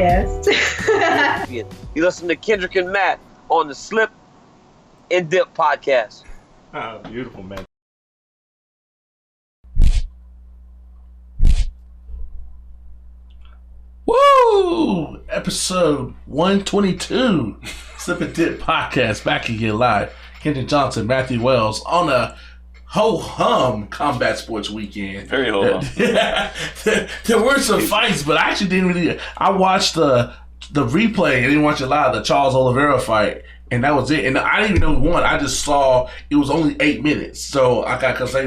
podcast. You listen to Kendrick and Matt on the Slip and Dip podcast. Oh, beautiful, man. Woo! Episode 122, Slip and Dip podcast, back again live. Kendrick Johnson, Matthew Wells on a ho-hum combat sports weekend. Very ho-hum. There were some fights, but I actually didn't really. I watched the replay. I didn't watch it live. The Charles Oliveira fight, and that was it. And I didn't even know who won. I just saw it was only 8 minutes. So I got because they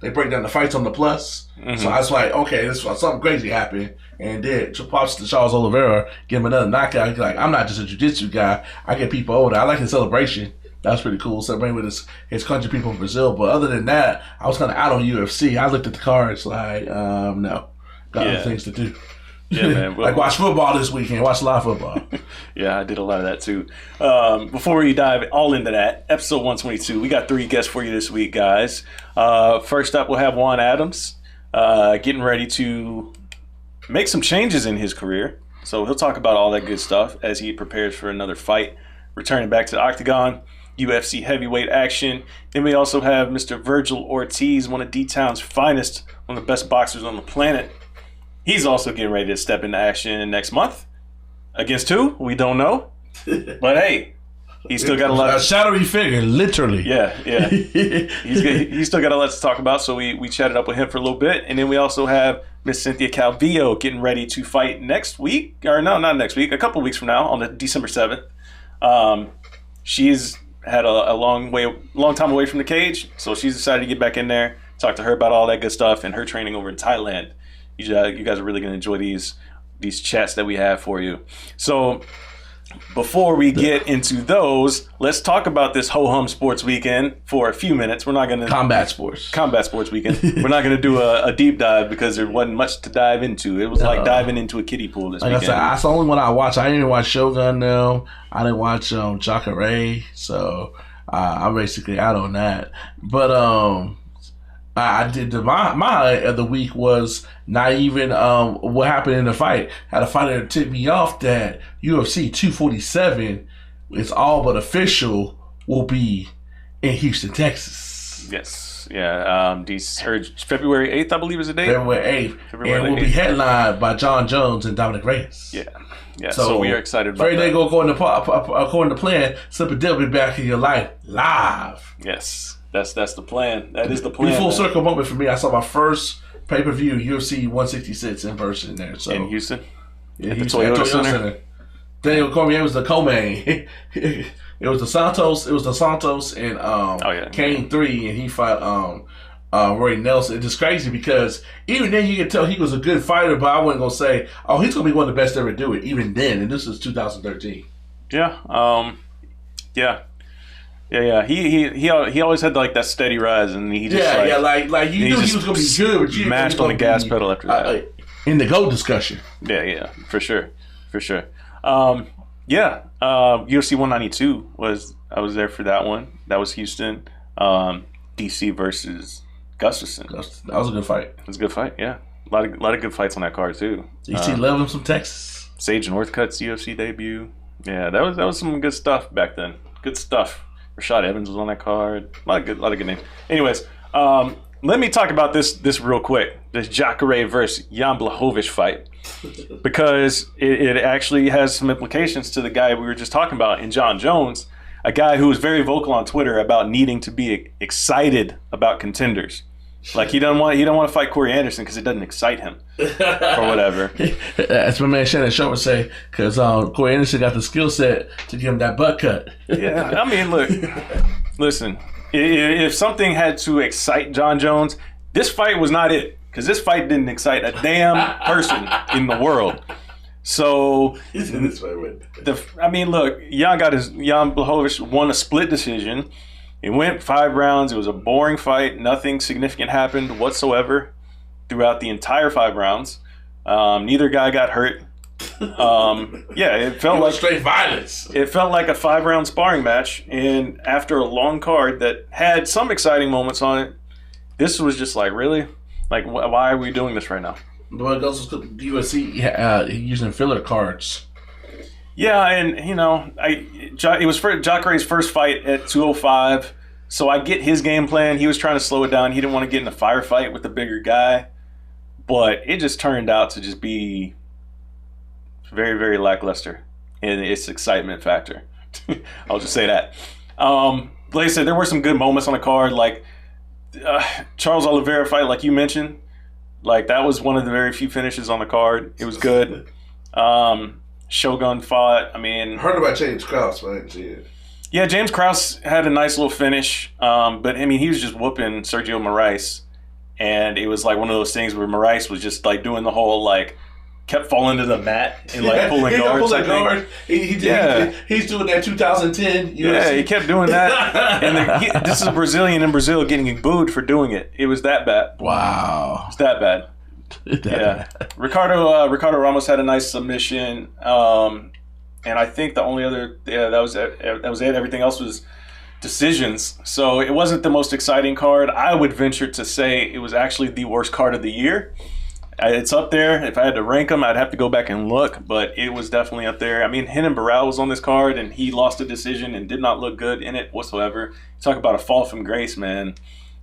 break down the fights on the plus. Mm-hmm. So I was like, okay, this something crazy happened. And then props to Charles Oliveira, give him another knockout. He's like, I'm not just a jiu-jitsu guy. I get people older. I like his celebration. That was pretty cool. Celebrating with his country people in Brazil. But other than that, I was kind of out on UFC. I looked at the cards like, no. Got other things to do. Yeah, man. Like watch football this weekend. Watch live football. Yeah, I did a lot of that too. Before we dive all into that, episode 122, we got 3 guests for you this week, guys. First up, we'll have Juan Adams getting ready to make some changes in his career. So he'll talk about all that good stuff as he prepares for another fight, returning back to the octagon, UFC heavyweight action. Then we also have Mr. Vergil Ortiz, one of D-Town's finest, one of the best boxers on the planet. He's also getting ready to step into action next month. Against who? We don't know. But hey, he's still got a lot. A shadowy figure, literally. Yeah. He's still got a lot to talk about, so we chatted up with him for a little bit. And then we also have Miss Cynthia Calvillo getting ready to fight next week. Or no, not next week. A couple weeks from now on the December 7th. She's had a long time away from the cage, so she's decided to get back in there, talk to her about all that good stuff and her training over in Thailand. You guys are really going to enjoy these chats that we have for you. So before we get into those, let's talk about this ho-hum sports weekend for a few minutes. We're not going to combat sports weekend. We're not going to do a deep dive because there wasn't much to dive into. It was like diving into a kiddie pool this weekend. I said, that's the only one I watched. I didn't watch Shogun now. I didn't watch Jacare, so I'm basically out on that. But I did my highlight of the week was not even what happened in the fight. I had a fighter that tipped me off that UFC 247 is all but official will be in Houston, Texas. Yes, yeah. February 8th, I believe, is the date. February 8th, and will be headlined by John Jones and Dominic Reyes. Yeah. So we are excited about that. They go according to plan. Slip and Dip be back in your life live. Yes. That's the plan. That is the plan. Full circle moment for me. I saw my first pay-per-view UFC 166 in person there. So in Houston? Yeah, at the Toyota Center? Daniel Cormier was the co-main. It was the Santos and Kane 3, and he fought Roy Nelson. It's just crazy because even then you can tell he was a good fighter, but I wasn't going to say, oh, he's going to be one of the best to ever do it, even then. And this is 2013. Yeah. Yeah. He always had like that steady rise, and he just like you knew he was gonna be good, but you mashed on the gas pedal after that. In the GOAT discussion. Yeah, for sure. UFC 192 I was there for that one. That was Houston, DC versus Gustafson. That was a good fight. It was a good fight. Yeah, a lot of good fights on that card too. DC loved him some Texas. Sage Northcutt's UFC debut. Yeah, that was some good stuff back then. Good stuff. Rashad Evans was on that card. A lot of good names. Anyways, let me talk about this real quick. This Jacare versus Jan Blachowicz fight. Because it actually has some implications to the guy we were just talking about in John Jones, a guy who was very vocal on Twitter about needing to be excited about contenders. Like he don't want to fight Corey Anderson because it doesn't excite him or whatever. That's my man Shannon Sharp would say, because Corey Anderson got the skill set to give him that butt cut. Yeah, I mean, look, listen. If something had to excite John Jones, this fight was not it, because this fight didn't excite a damn person in the world. So, look, Jan Blachowicz won a split decision. It went 5 rounds. It was a boring fight. Nothing significant happened whatsoever throughout the entire 5 rounds. Neither guy got hurt. It felt like straight violence. It felt like a 5-round sparring match, and after a long card that had some exciting moments on it, this was just like, really? Like, why are we doing this right now? But it goes to USC using filler cards. Yeah, and it was Jacare's first fight at 205, so I get his game plan. He was trying to slow it down. He didn't want to get in a firefight with the bigger guy, but it just turned out to just be very, very lackluster in its excitement factor. I'll just say that. Like I said, there were some good moments on the card, like Charles Oliveira fight, like you mentioned. Like, that was one of the very few finishes on the card. It was good. Shogun fought. I mean, I heard about James Krause, but I didn't see it. Yeah, James Krause had a nice little finish. But, I mean, he was just whooping Sergio Moraes. And it was like one of those things where Moraes was just like doing the whole, like, kept falling to the mat and like pulling guards. He's doing that 2010. Yeah, he kept doing that. And this is a Brazilian in Brazil getting booed for doing it. It was that bad. Wow, it's that bad. Bad. Ricardo Ramos had a nice submission, and I think the only other that was it. Everything else was decisions. So it wasn't the most exciting card. I would venture to say it was actually the worst card of the year. It's up there. If I had to rank them, I'd have to go back and look, but it was definitely up there. I mean, Renan Barão was on this card, and he lost a decision and did not look good in it whatsoever. Talk about a fall from grace, man.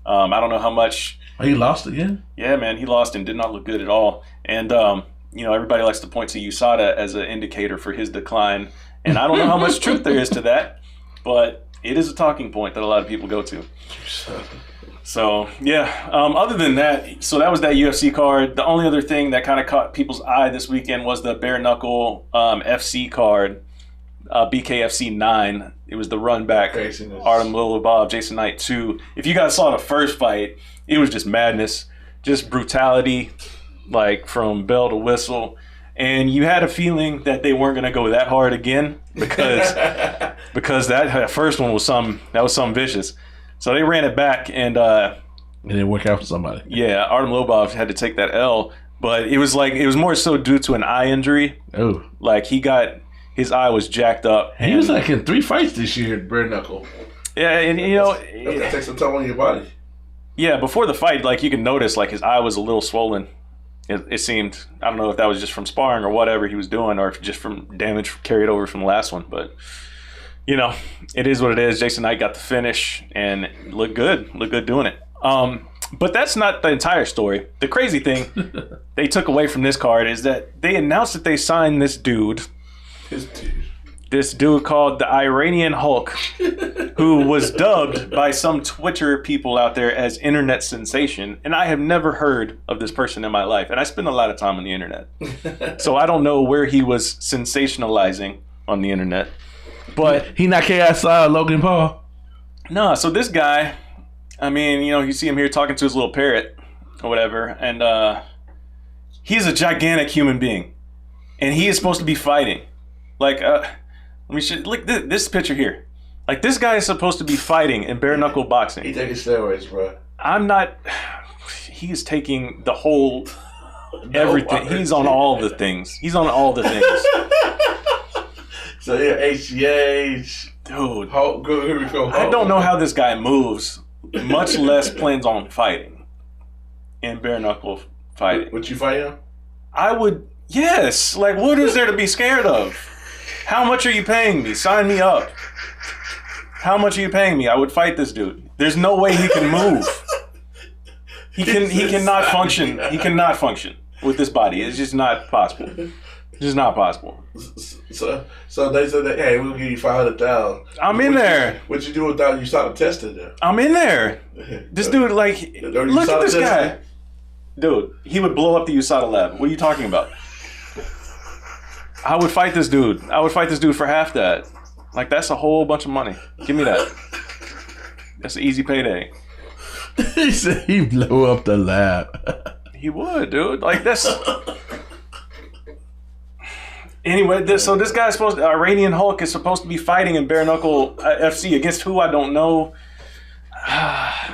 I don't know how much. Oh, he lost again? Yeah, man, he lost and did not look good at all. And, everybody likes to point to USADA as an indicator for his decline, and I don't know how much truth there is to that, but it is a talking point that a lot of people go to. So, yeah, other than that, so that was that UFC card. The only other thing that kind of caught people's eye this weekend was the bare knuckle FC card, BKFC 9. It was the run back, Artem Lilibov, Jason Knight 2. If you guys saw the first fight, it was just madness, just brutality, like from bell to whistle. And you had a feeling that they weren't going to go that hard again because that first one was something vicious. So they ran it back, and it didn't work out for somebody. Yeah, Artem Lobov had to take that L, but it was more so due to an eye injury. Oh, like his eye was jacked up. He was like in 3 fights this year at bare knuckle. Yeah, and that takes some toll on your body. Yeah, before the fight, like you can notice, like his eye was a little swollen. It seemed. I don't know if that was just from sparring or whatever he was doing, or if just from damage carried over from the last one, but. It is what it is. Jason Knight got the finish and looked good doing it. But that's not the entire story. The crazy thing they took away from this card is that they announced that they signed this dude. This dude called the Iranian Hulk, who was dubbed by some Twitter people out there as internet sensation. And I have never heard of this person in my life. And I spend a lot of time on the internet. So I don't know where he was sensationalizing on the internet. But he not KSI Logan Paul. No, so this guy, I mean, you see him here talking to his little parrot or whatever, and he's a gigantic human being, and he is supposed to be fighting. Like, look this picture here. Like, this guy is supposed to be fighting in bare knuckle boxing. He's taking steroids, bro. I'm not. He is taking the whole everything. He's on all the things. He's on all the things. So yeah, HGH. Dude. Here we go. I don't know how this guy moves, much less plans on fighting. In bare knuckle fighting. Would you fight him? I would, yes. Like, what is there to be scared of? How much are you paying me? Sign me up. How much are you paying me? I would fight this dude. There's no way he can move. He cannot function. He cannot function with this body. It's just not possible. It's just not possible. So they said that, hey, we'll give you $500,000. I'm in there. What you do without you started testing them? I'm in there. This dude, like, look at this guy. Dude, he would blow up the USADA lab. What are you talking about? I would fight this dude. I would fight this dude for half that. Like, that's a whole bunch of money. Give me that. That's an easy payday. He said he'd blow up the lab. He would, dude. Like, that's... Anyway, so this guy's Iranian Hulk is supposed to be fighting in bare knuckle FC against who I don't know. I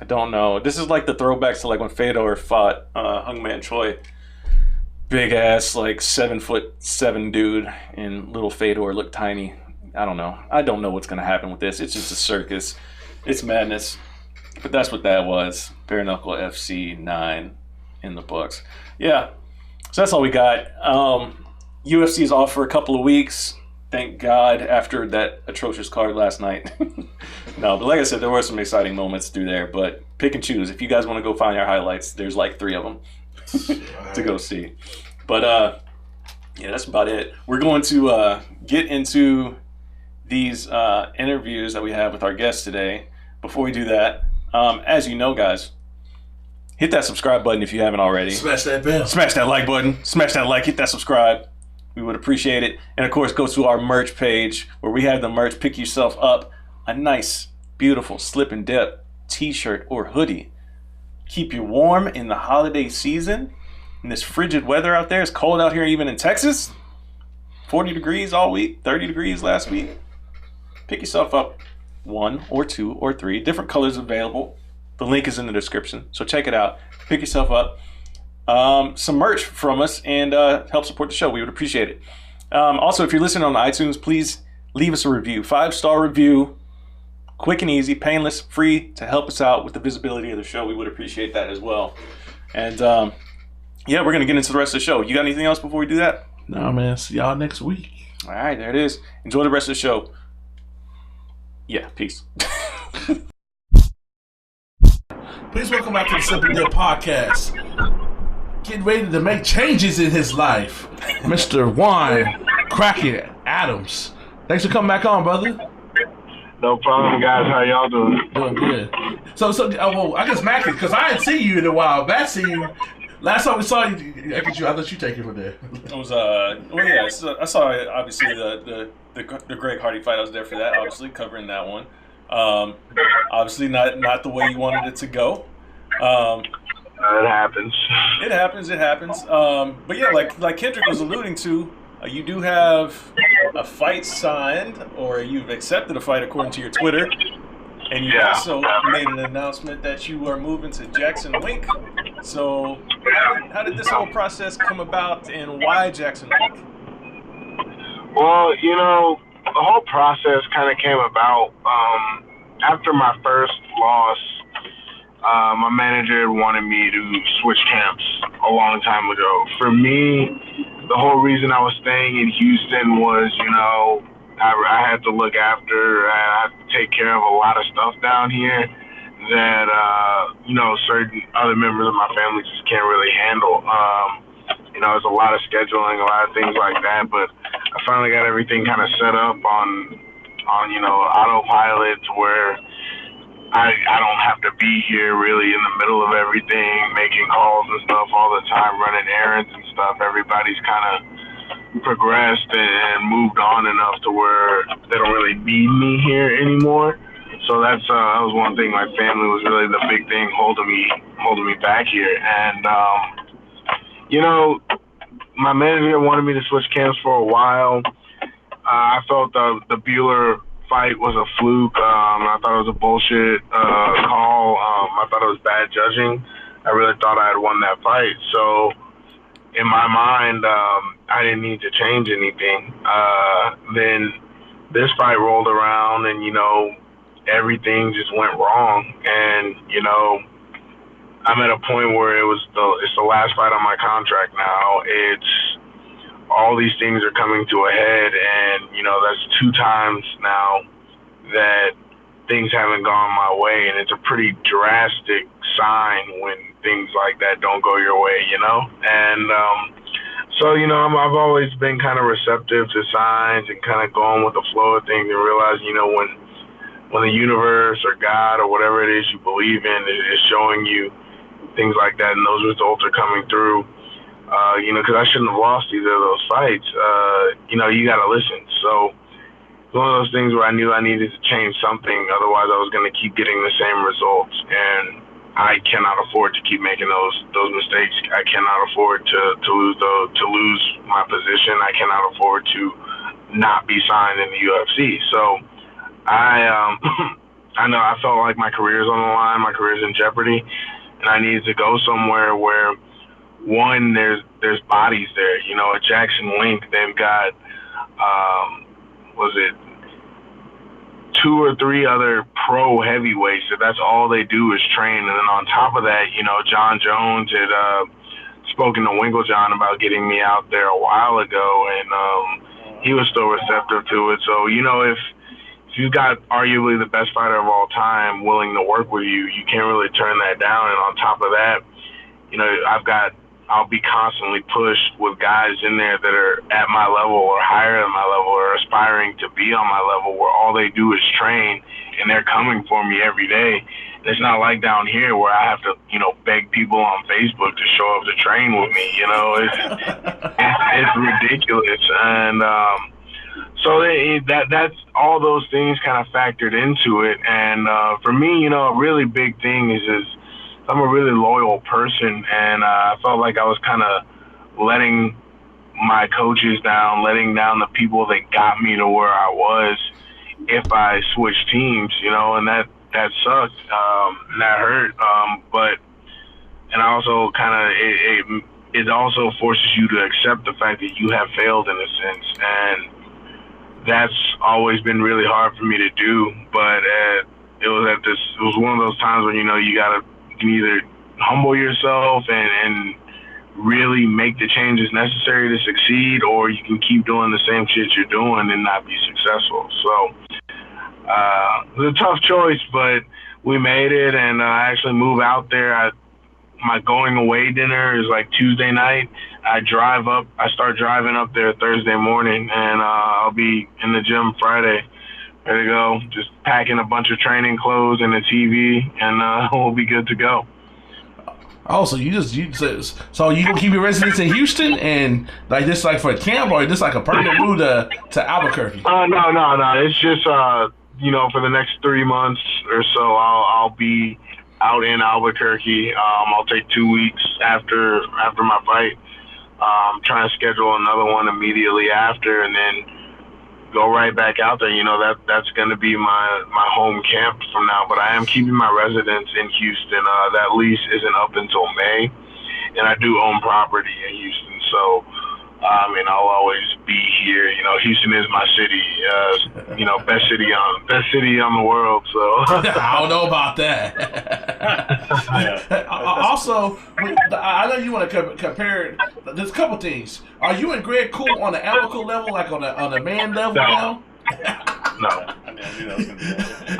don't know. This is like the throwbacks to like when Fedor fought Hungman Choi. Big ass, like 7'7" dude, and little Fedor looked tiny. I don't know. I don't know what's gonna happen with this. It's just a circus. It's madness. But that's what that was. Bare knuckle FC 9. in the books. Yeah. So that's all we got. UFC is off for a couple of weeks. Thank God, after that atrocious card last night. No, but like I said, there were some exciting moments through there. But pick and choose. If you guys want to go find your highlights, there's like 3 of them to go see. But yeah, that's about it. We're going to get into these interviews that we have with our guests today. Before we do that, as you know, guys, hit that subscribe button if you haven't already. Smash that bell. Smash that like button. Smash that like. Hit that subscribe. We would appreciate it. And of course, go to our merch page where we have the merch. Pick yourself up a nice, beautiful slip and dip t-shirt or hoodie. Keep you warm in the holiday season. In this frigid weather out there. It's cold out here even in Texas. 40 degrees all week. 30 degrees last week. Pick yourself up 1 or 2 or 3. Different colors available. The link is in the description. So check it out. Pick yourself up some merch from us and help support the show. We would appreciate it. Also, if you're listening on iTunes, please leave us a review. 5-star review. Quick and easy, painless, free to help us out with the visibility of the show. We would appreciate that as well. And yeah, we're going to get into the rest of the show. You got anything else before we do that? No, man. See y'all next week. All right, there it is. Enjoy the rest of the show. Yeah, peace. Please welcome back to the Simple Dip Podcast. Getting ready to make changes in his life, Mr. Juan Crackhead Adams. Thanks for coming back on, brother. No problem, guys. How y'all doing? Doing good. So, well, I guess Mac, because I hadn't seen you in a while. Matt seen you. Last time we saw you, I thought you take it from there. It was well, yeah. So I saw obviously the Greg Hardy fight. I was there for that, obviously covering that one. Obviously not the way you wanted it to go. It happens. It happens. But yeah, like Kendrick was alluding to, you do have a fight signed, or you've accepted a fight according to your Twitter, and you also made an announcement that you are moving to Jackson Wink. So how did this whole process come about, and why Jackson Wink? Well, the whole process kind of came about after my first loss. My manager wanted me to switch camps a long time ago. For me, the whole reason I was staying in Houston was, I had to look after, I had to take care of a lot of stuff down here that, certain other members of my family just can't really handle. There's a lot of scheduling, a lot of things like that, but I finally got everything kind of set up on autopilot to where I don't have to be here really in the middle of everything, making calls and stuff all the time, running errands and stuff. Everybody's kind of progressed and moved on enough to where they don't really need me here anymore. So that was one thing. My family was really the big thing holding me back here. And my manager wanted me to switch camps for a while. I felt the Bueller fight was a fluke. I thought it was a bullshit call. I thought it was bad judging. I really thought I had won that fight. So in my mind, I didn't need to change anything. Then this fight rolled around, and everything just went wrong. And I'm at a point where it's the last fight on my contract now. It's all these things are coming to a head, and that's 2 times now that things haven't gone my way, and it's a pretty drastic sign when things like that don't go your way, And so I've always been kind of receptive to signs and kind of going with the flow of things, and realize when the universe or God or whatever it is you believe in is showing you things like that, and those results are coming through. Because I shouldn't have lost either of those fights. You got to listen. So it's one of those things where I knew I needed to change something. Otherwise, I was going to keep getting the same results. And I cannot afford to keep making those mistakes. I cannot afford to lose my position. I cannot afford to not be signed in the UFC. So I know I felt like my career's on the line. My career's in jeopardy. And I needed to go somewhere where, one, there's bodies there. At Jackson Link, they've got, 2 or 3 other pro heavyweights that that's all they do is train. And then on top of that, John Jones had spoken to Winklejohn about getting me out there a while ago, and he was still receptive to it. So, if you've got arguably the best fighter of all time willing to work with you, you can't really turn that down. And on top of that, I'll be constantly pushed with guys in there that are at my level or higher than my level or aspiring to be on my level, where all they do is train and they're coming for me every day. And it's not like down here where I have to, beg people on Facebook to show up to train with me. It's ridiculous. And so that's all those things kind of factored into it. And for me, a really big thing is I'm a really loyal person, and I felt like I was kind of letting my coaches down, letting down the people that got me to where I was if I switched teams, and that sucked, and that hurt. And I also it also forces you to accept the fact that you have failed in a sense, and that's always been really hard for me to do. But it was one of those times when you can either humble yourself and really make the changes necessary to succeed, or you can keep doing the same shit you're doing and not be successful. So it was a tough choice, but we made it, and I actually moved out there. My going away dinner is like Tuesday night. I start driving up there Thursday morning, and I'll be in the gym Friday. Ready to go, just packing a bunch of training clothes and a TV, and we'll be good to go. Oh, so you gonna keep your residence in Houston, and like this, like for a camp, or this like a permanent move to Albuquerque? No. It's just for the next 3 months or so, I'll be out in Albuquerque. I'll take 2 weeks after my fight. I'm trying to schedule another one immediately after, and then go right back out there. That's going to be my home camp from now. But I am keeping my residence in Houston. That lease isn't up until May, and I do own property in Houston. So, I'll always be here. Houston is my city. Best city on the world. So I don't know about that. Also, I know you want to compare. There's a couple things. Are you and Greg cool on the amicable level, like on a man level now? No.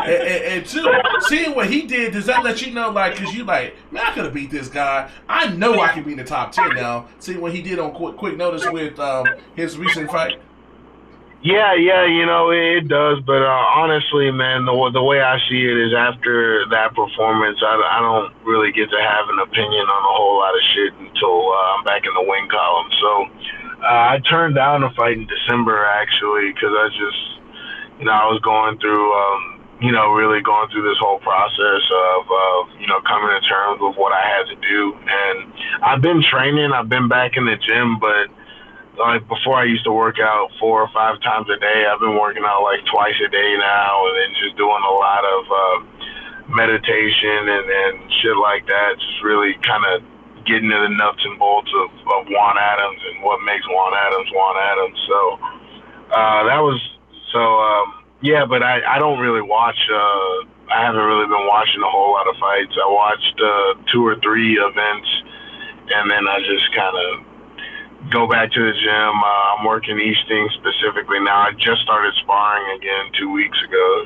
And two, seeing what he did, does that let you know, like, because you like, man, I could have beat this guy. I know I can be in the top 10 now. Seeing what he did on quick notice with his recent fight. Yeah, it does. But honestly, man, the way I see it is after that performance, I don't really get to have an opinion on a whole lot of shit until I'm back in the win column. So I turned down a fight in December, actually, because I just, I was going through, really going through this whole process of coming to terms with what I had to do. And I've been training. I've been back in the gym, but like before I used to work out 4 or 5 times a day. I've been working out like twice a day now, and then just doing a lot of meditation and shit like that. Just really kind of getting to the nuts and bolts of Juan Adams and what makes Juan Adams Juan Adams. So yeah, but I don't really watch. I haven't really been watching a whole lot of fights. I watched 2 or 3 events, and then I just kind of go back to the gym. I'm working Easting specifically now. I just started sparring again 2 weeks ago.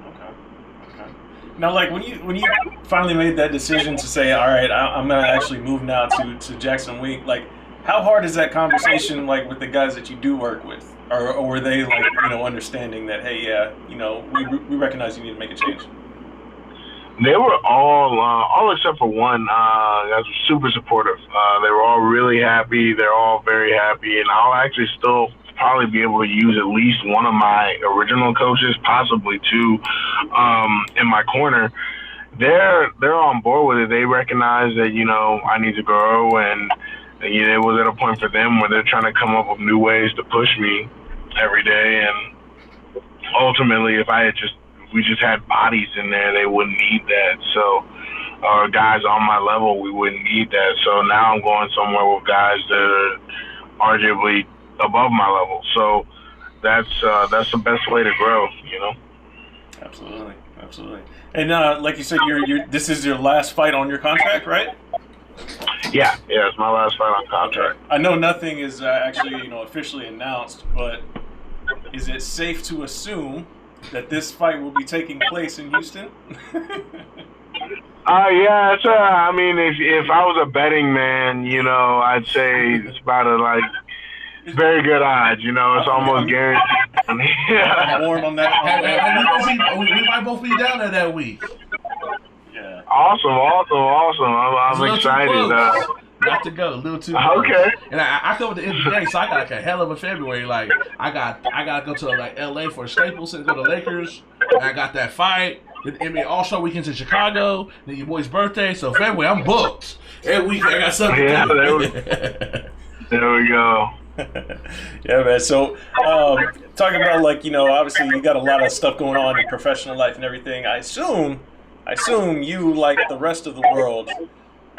Okay. Now, like when you finally made that decision to say, all right, I'm gonna actually move now to Jackson Wink, like how hard is that conversation like with the guys that you do work with, or were they like understanding that, hey, yeah, we recognize you need to make a change? They were all except for one, that was super supportive. They were all really happy. They're all very happy, and I'll actually still probably be able to use at least one of my original coaches, possibly 2, in my corner. They're on board with it. They recognize that I need to grow, and it was at a point for them where they're trying to come up with new ways to push me every day. And ultimately, if we just had bodies in there, they wouldn't need that. So, or guys on my level, we wouldn't need that. So now I'm going somewhere with guys that are arguably above my level. So that's the best way to grow, Absolutely. Absolutely. And like you said, this is your last fight on your contract, right? Yeah, it's my last fight on contract. I know nothing is actually officially announced, but is it safe to assume that this fight will be taking place in Houston? Yeah, it's I mean, if I was a betting man, I'd say it's about very good odds. It's almost guaranteed. I'm warm on that. We might both be down there that week. Yeah. Awesome. I'm excited. Not to go, a little too close. Okay. And I come at the end of the day, so I got like a hell of a February. Like I gotta go to like LA for Staples and go to Lakers. And I got that fight. The NBA All-Star weekend's in Chicago. Then your boy's birthday. So February, I'm booked. Every week I got something to do. There we go. Yeah, man. So, talking about obviously you got a lot of stuff going on in professional life and everything. I assume you, like the rest of the world,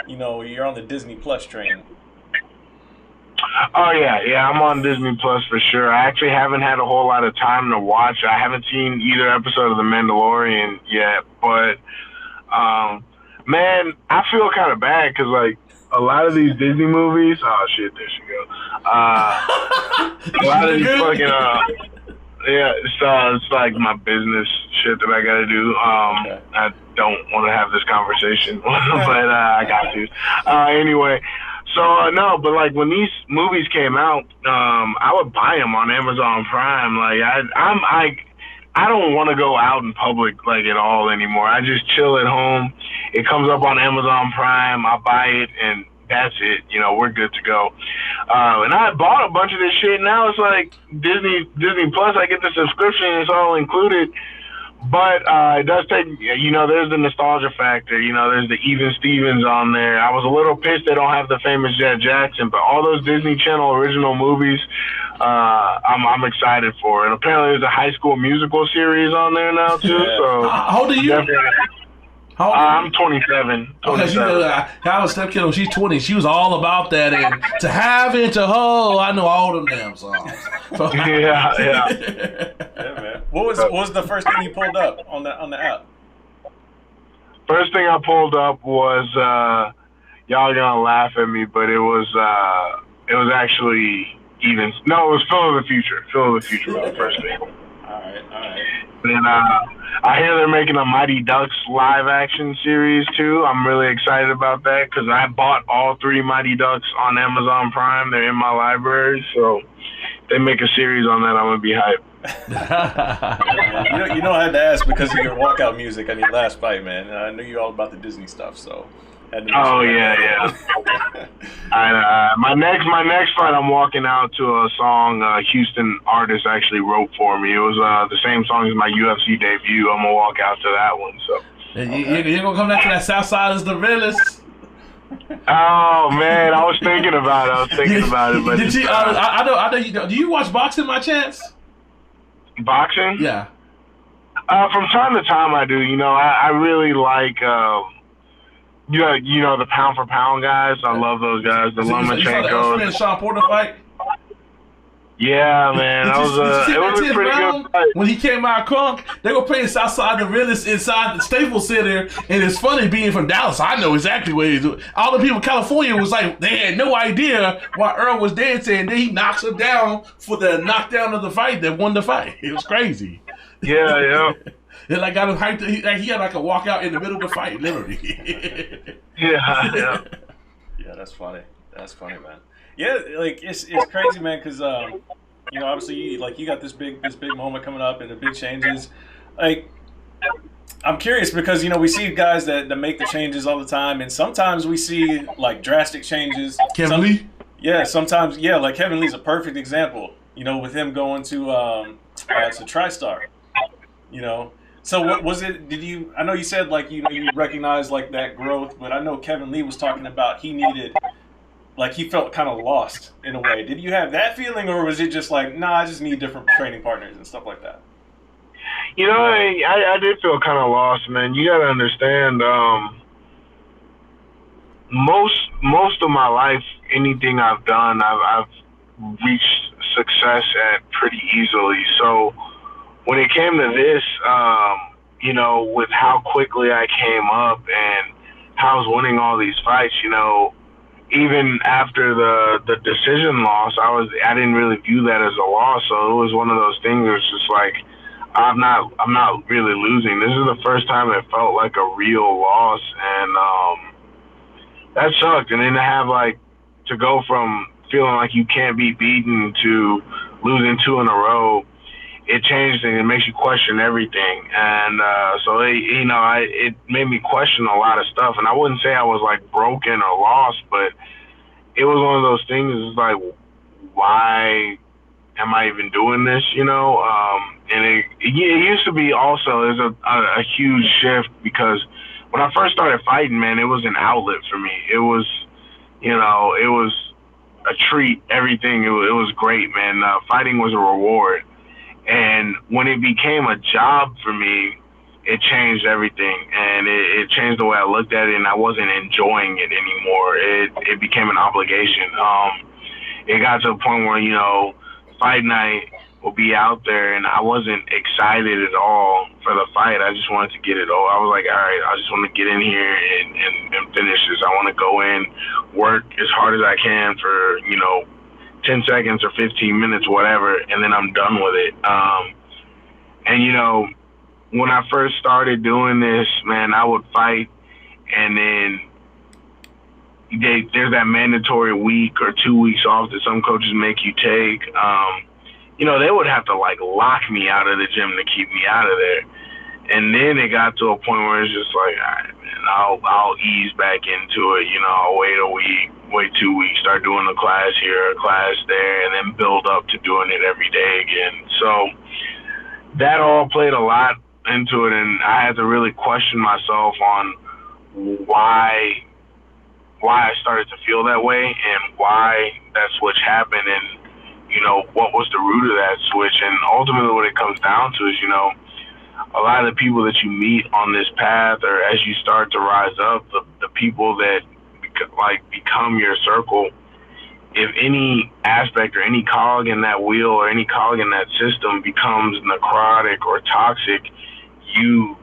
you're on the Disney Plus train. Oh yeah, I'm on Disney Plus for sure. I actually haven't had a whole lot of time to watch. I haven't seen either episode of The Mandalorian yet, but man, I feel kind of bad because like a lot of these Disney movies. Oh shit, there she go. A lot of these fucking yeah, it's like my business shit that I gotta do. I don't want to have this conversation, but I got to. Anyway. So no, but like when these movies came out, I would buy them on Amazon Prime. Like I don't want to go out in public like at all anymore. I just chill at home. It comes up on Amazon Prime. I buy it, and that's it. We're good to go. And I bought a bunch of this shit. Now it's like Disney Plus. I get the subscription. It's all included. But it does take, there's the nostalgia factor. There's the Even Stevens on there. I was a little pissed they don't have the famous Jet Jackson, but all those Disney Channel original movies, I'm excited for. And apparently there's a High School Musical series on there now too. So how old are you? I'm 27. Okay, I was stepkid when she's 20. She was all about that, and to have it to hold. I know all them damn songs. So, yeah. Yeah, man. What was the first thing you pulled up on the app? First thing I pulled up was y'all are gonna laugh at me, but it was actually even. No, it was Phil of the Future. Phil of the Future was the first thing. All right. And I hear they're making a Mighty Ducks live action series too. I'm really excited about that because I bought all 3 Mighty Ducks on Amazon Prime. They're in my library, so if they make a series on that, I'm gonna be hyped. I had to ask because of your walkout music on your last fight, man. I knew you all about the Disney stuff, so. Oh yeah. My next fight, I'm walking out to a song Houston artist actually wrote for me. It was the same song as my UFC debut. I'm gonna walk out to that one. So you're gonna come back to that South Side as the realest. Oh man, I was thinking about it. But did you? I know you. Do you watch boxing, by chance? Boxing? Yeah. From time to time, I do. I really like. The pound for pound guys. I love those guys. The Lomachenko. You saw the Sean Porter fight? Yeah, man. It was a pretty good fight. When he came out crunk, they were playing Southside the realest inside the Staples Center, and it's funny being from Dallas. I know exactly what he's doing. All the people in California was like, they had no idea why Earl was dancing, and then he knocks him down for the knockdown of the fight that won the fight. It was crazy. Yeah. It got him hyped. He had like a walkout in the middle of the fight, literally. Yeah. Yeah, that's funny. That's funny, man. Yeah, like it's crazy, man, because obviously you got this big moment coming up and the big changes. Like, I'm curious because we see guys that make the changes all the time, and sometimes we see like drastic changes. Kevin Lee. Yeah, sometimes like Kevin Lee's a perfect example. With him going to TriStar. So what was it? I know you said like you recognize like that growth, but I know Kevin Lee was talking about he felt kind of lost in a way. Did you have that feeling, or was it just like, nah, I just need different training partners and stuff like that? I did feel kind of lost, man. You got to understand, most of my life, anything I've done, I've reached success at pretty easily. So when it came to this, you know, with how quickly I came up and how I was winning all these fights, you know, even after the decision loss, I didn't really view that as a loss. So it was one of those things where it's just like I'm not really losing. This is the first time it felt like a real loss, and that sucked. And then to go from feeling like you can't be beaten to losing 2 in a row, it changed and it makes you question everything. And so it made me question a lot of stuff. And I wouldn't say I was like broken or lost, but it was one of those things. It's like, why am I even doing this? You know, and it used to be also there's a huge shift, because when I first started fighting, man, it was an outlet for me. It was, you know, it was a treat. Everything. It was great, man. Fighting was a reward. And when it became a job for me, it changed everything, and it changed the way I looked at it, and I wasn't enjoying it anymore. It became an obligation. It got to a point where, you know, fight night will be out there, and I wasn't excited at all for the fight. I just wanted to get it over. I was like, all right, I just want to get in here and finish this. I want to go in, work as hard as I can for, you know, 10 seconds or 15 minutes, whatever, and then I'm done with it. And, you know, when I first started doing this, man, I would fight, and then there's that mandatory week or 2 weeks off that some coaches make you take. You know, they would have to, like, lock me out of the gym to keep me out of there. And then it got to a point where it's just like, all right, man, I'll ease back into it. You know, I'll wait a week, wait 2 weeks, start doing a class here, a class there, and then build up to doing it every day again. So that all played a lot into it, and I had to really question myself on why I started to feel that way and why that switch happened, and, you know, what was the root of that switch. And ultimately what it comes down to is, you know, a lot of the people that you meet on this path, or as you start to rise up, the people that become your circle, if any aspect or any cog in that wheel or any cog in that system becomes necrotic or toxic, you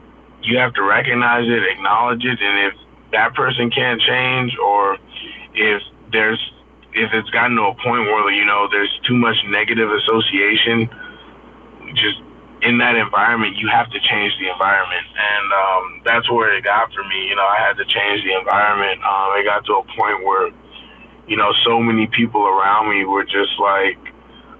have to recognize it, acknowledge it, and if that person can't change, or if it's gotten to a point where, you know, there's too much negative association just in that environment, you have to change the environment. And that's where it got for me. You know, I had to change the environment. It got to a point where, you know, so many people around me were just like,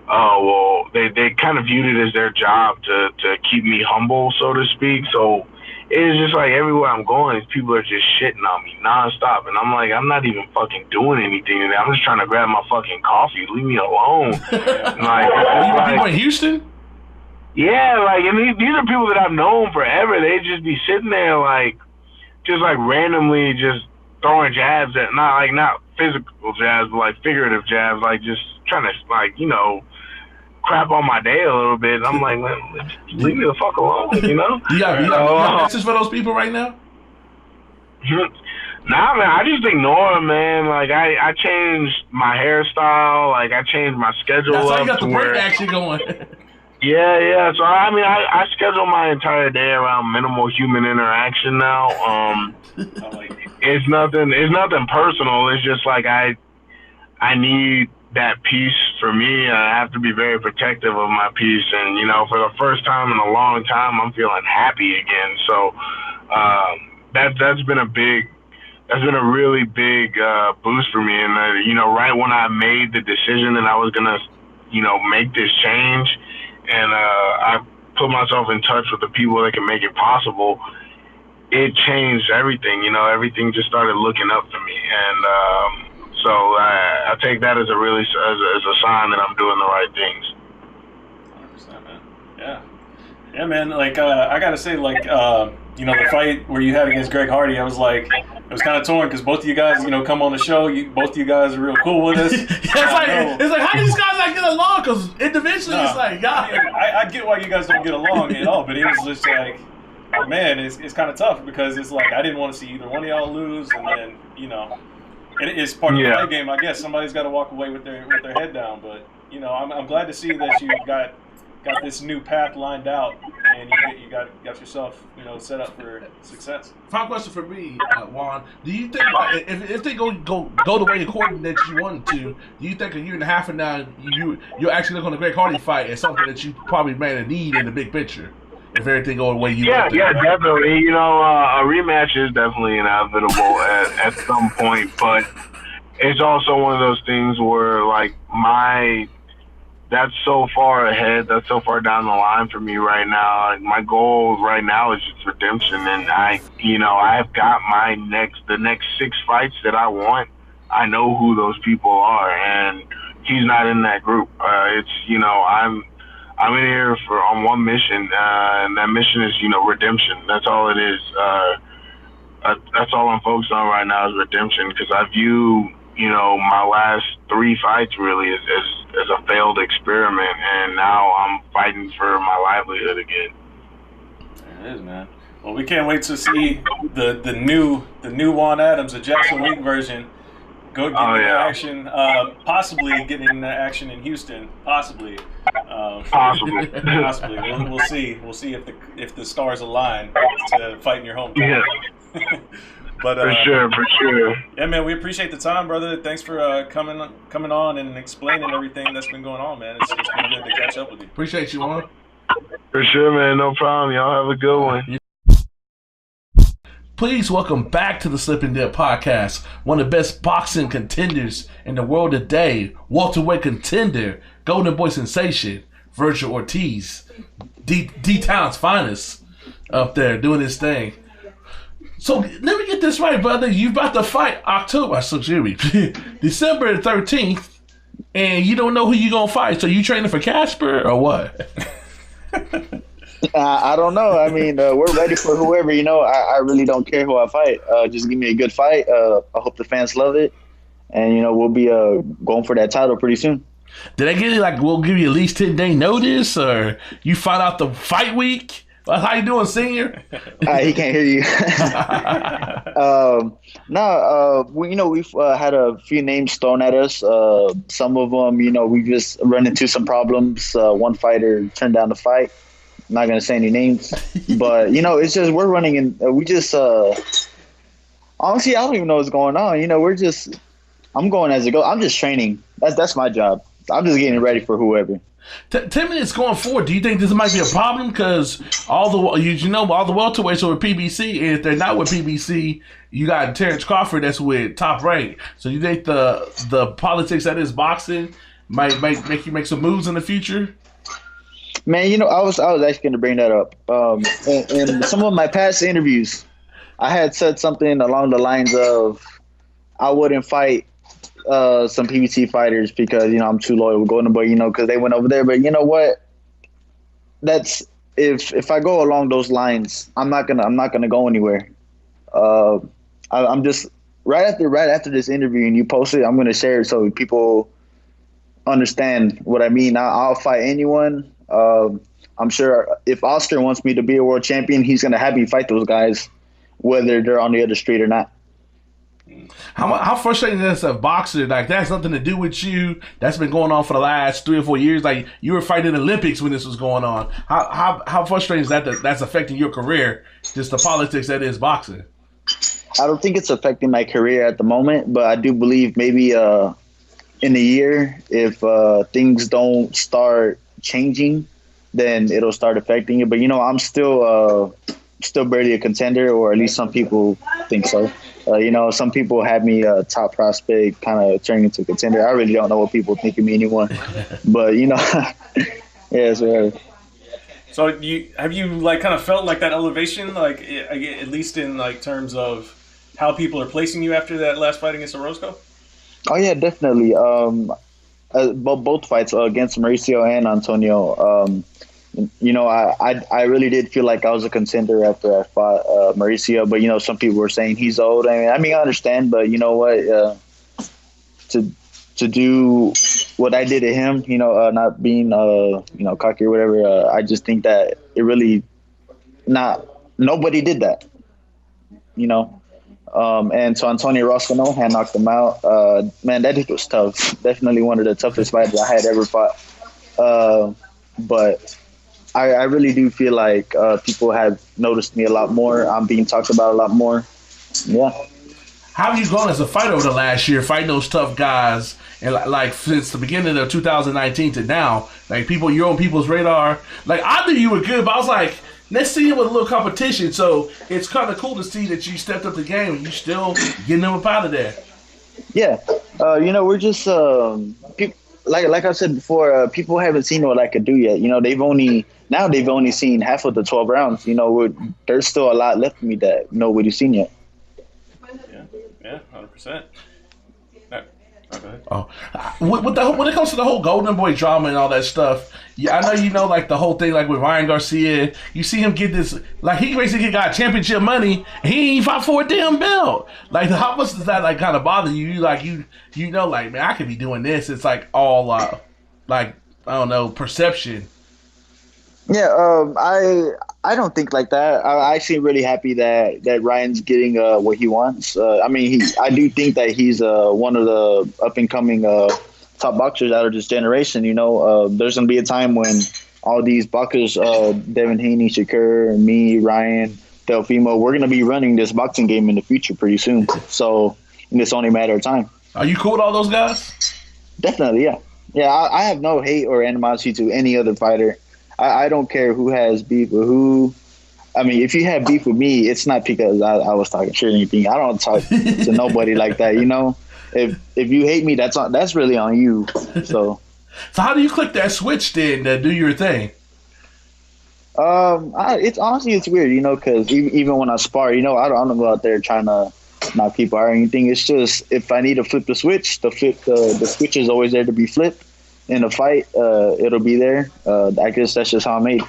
oh, well, they kind of viewed it as their job to keep me humble, so to speak. So it's just like everywhere I'm going, people are just shitting on me nonstop. And I'm like, I'm not even fucking doing anything today. I'm just trying to grab my fucking coffee. Leave me alone. People in Houston? Yeah, like, and these are people that I've known forever. They just be sitting there, like, just like randomly just throwing jabs at, not physical jabs, but like figurative jabs, like just trying to, like, you know, crap on my day a little bit. And I'm like, man, leave me the fuck alone, you know? You got message for those people right now? Nah, man, I just ignore them, man. Like, I changed my hairstyle, like, I changed my schedule. That's up how you got to the break where, action going. Yeah. So I mean, I schedule my entire day around minimal human interaction now. It's nothing personal. It's just like I need that peace for me. I have to be very protective of my peace, and, you know, for the first time in a long time, I'm feeling happy again. So that's been a really big boost for me. And you know, right when I made the decision that I was gonna, you know, make this change, and I put myself in touch with the people that can make it possible, it changed everything. You know, everything just started looking up for me, and so I take that as a sign that I'm doing the right things. 100%, man. Yeah, man. Like, I gotta say, like, you know, the fight where you had against Greg Hardy, I was like, it was kind of torn because both of you guys, you know, come on the show. Both of you guys are real cool with us. It's like, how do these guys not get along? Because individually, it's like, God. I get why you guys don't get along at all, but it was just like, oh, man, it's kind of tough because it's like I didn't want to see either one of y'all lose, and then, you know, it's part of the play game. I guess somebody's got to walk away with their head down, but, you know, I'm glad to see that you got got this new path lined out, and you got yourself, set up for success. Final question for me, Juan. Do you think if they go the way according that you want to, do you think a year and a half from now you're actually looking on a Greg Hardy fight as something that you probably may need in the big picture? If everything goes the way you want to. Yeah, definitely. A rematch is definitely inevitable at some point, but it's also one of those things where like that's so far ahead, that's so far down the line for me right now. Like, my goal right now is just redemption, and I've got the next 6 fights that I want. I know who those people are, and he's not in that group. I'm in here on one mission, and that mission is redemption. That's all it is. That's all I'm focused on right now is redemption, because I view my last 3 fights really as a failed experiment, and now I'm fighting for my livelihood again. It is, man. Well, we can't wait to see the new Juan Adams, the Jackson League version. Go get into action, possibly getting into action in Houston, possibly. Possibly. Possibly. We'll see. We'll see if the stars align to fight in your hometown. Yeah. But for sure. Yeah, man, we appreciate the time, brother. Thanks for coming on and explaining everything that's been going on, man. It's been good to catch up with you. Appreciate you, Juan. For sure, man. No problem. Y'all have a good one. Please welcome back to the Slip and Dip podcast, one of the best boxing contenders in the world today, welterweight contender, Golden Boy sensation, Vergil Ortiz, D-Town's finest, up there doing his thing. So let me get this right, brother. You about to fight December 13th, and you don't know who you gonna fight. So you training for Casper or what? I don't know. I mean, we're ready for whoever. I really don't care who I fight. Just give me a good fight. I hope the fans love it, and we'll be going for that title pretty soon. Did I get it? We'll give you at least 10-day notice, or you fight out the fight week? How you doing, senior? He can't hear you. We've had a few names thrown at us. Some of them, we just run into some problems. One fighter turned down the fight. I'm not gonna say any names, but it's just we're running and we just honestly I don't even know what's going on. I'm going as it goes. I'm just training. That's my job. I'm just getting ready for whoever. 10 minutes going forward. Do you think this might be a problem? Because all the welterweights are with PBC, and if they're not with PBC, you got Terrence Crawford that's with Top Rank. So you think the politics that is boxing might make you make some moves in the future? Man, I was actually going to bring that up. In some of my past interviews, I had said something along the lines of I wouldn't fight some PBC fighters because I'm too loyal with Golden Boy, because they went over there. But you know what? That's if I go along those lines, I'm not gonna go anywhere. I'm just right after this interview and you post it, I'm gonna share it so people understand what I mean. I'll fight anyone. I'm sure if Oscar wants me to be a world champion, he's gonna have me fight those guys, whether they're on the other street or not. How frustrating is this, a boxer? That has nothing to do with you. That's been going on for the last 3 or 4 years. You were fighting in the Olympics when this was going on. How frustrating is that's affecting your career? Just the politics that is boxing. I don't think it's affecting my career at the moment, but I do believe maybe in a year, if things don't start changing, then it'll start affecting it. But I'm still barely a contender, or at least some people think so. Some people have me top prospect, kind of turning into a contender. I really don't know what people think of me anymore. But yeah, it's right. So have you kind of felt like that elevation, at least in terms of how people are placing you after that last fight against Orozco? Oh yeah, definitely. Both fights against Mauricio and Antonio. I really did feel like I was a contender after I fought Mauricio, but some people were saying he's old. I mean, I understand, but you know what? To do what I did to him, not being cocky or whatever. I just think that it really nobody did that, And so Antonio Roscoe had knocked him out. Man, that dude was tough. Definitely one of the toughest fighters I had ever fought. but I really do feel like people have noticed me a lot more. I'm being talked about a lot more. Yeah. How have you gone as a fighter over the last year, fighting those tough guys, and like since the beginning of 2019 to now? Like people, you're on people's radar. Like I knew you were good, but I was like, let's see you with a little competition. So it's kind of cool to see that you stepped up the game and you still getting them up out of there. Yeah. We're just like I said before, people haven't seen what I could do yet. They've only seen half of the 12 rounds. There's still a lot left of me that nobody's seen yet. Yeah, 100%. No, go ahead. Oh, when it comes to the whole Golden Boy drama and all that stuff, yeah, I know like the whole thing like with Ryan Garcia. You see him get this, like he basically got championship money. And he ain't fought for a damn belt. Like how much does that like kind of bother you? You know, like man, I could be doing this. It's like all like I don't know, perception. Yeah, I don't think like that. I'm actually really happy that Ryan's getting what he wants. I do think that he's one of the up and coming top boxers out of this generation. There's gonna be a time when all these boxers, Devin Haney, Shakur, me, Ryan, Delfimo, we're gonna be running this boxing game in the future pretty soon. So it's only a matter of time. Are you cool with all those guys? Definitely, yeah. Yeah, I have no hate or animosity to any other fighter. I don't care who has beef with who. I mean, if you have beef with me, it's not because I was talking shit or anything. I don't talk to nobody like that, If you hate me, that's really on you. So how do you click that switch then to do your thing? It's honestly it's weird, because even when I spar, I don't go out there trying to knock people out or anything. It's just if I need to flip the switch, the switch is always there to be flipped. In a fight, it'll be there. I guess that's just how I'm made.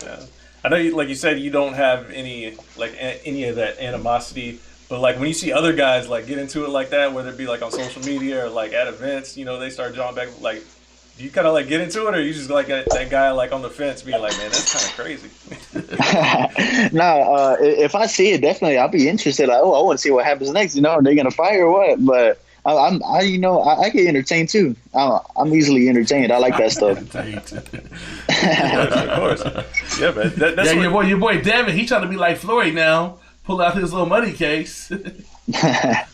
Yeah. I know, like you said, you don't have any of that animosity. But like when you see other guys like get into it like that, whether it be like on social media or like at events, they start drawing back. Like, do you kind of like get into it, or you just like that guy like on the fence, being like, man, that's kind of crazy? No, if I see it, definitely I'll be interested. Like, I want to see what happens next. Are they gonna fight or what? But I get entertained too. I'm easily entertained. I like that stuff. Of course. Yeah, man. That's your boy Devin. He trying to be like Floyd now. Pull out his little money case. Yeah.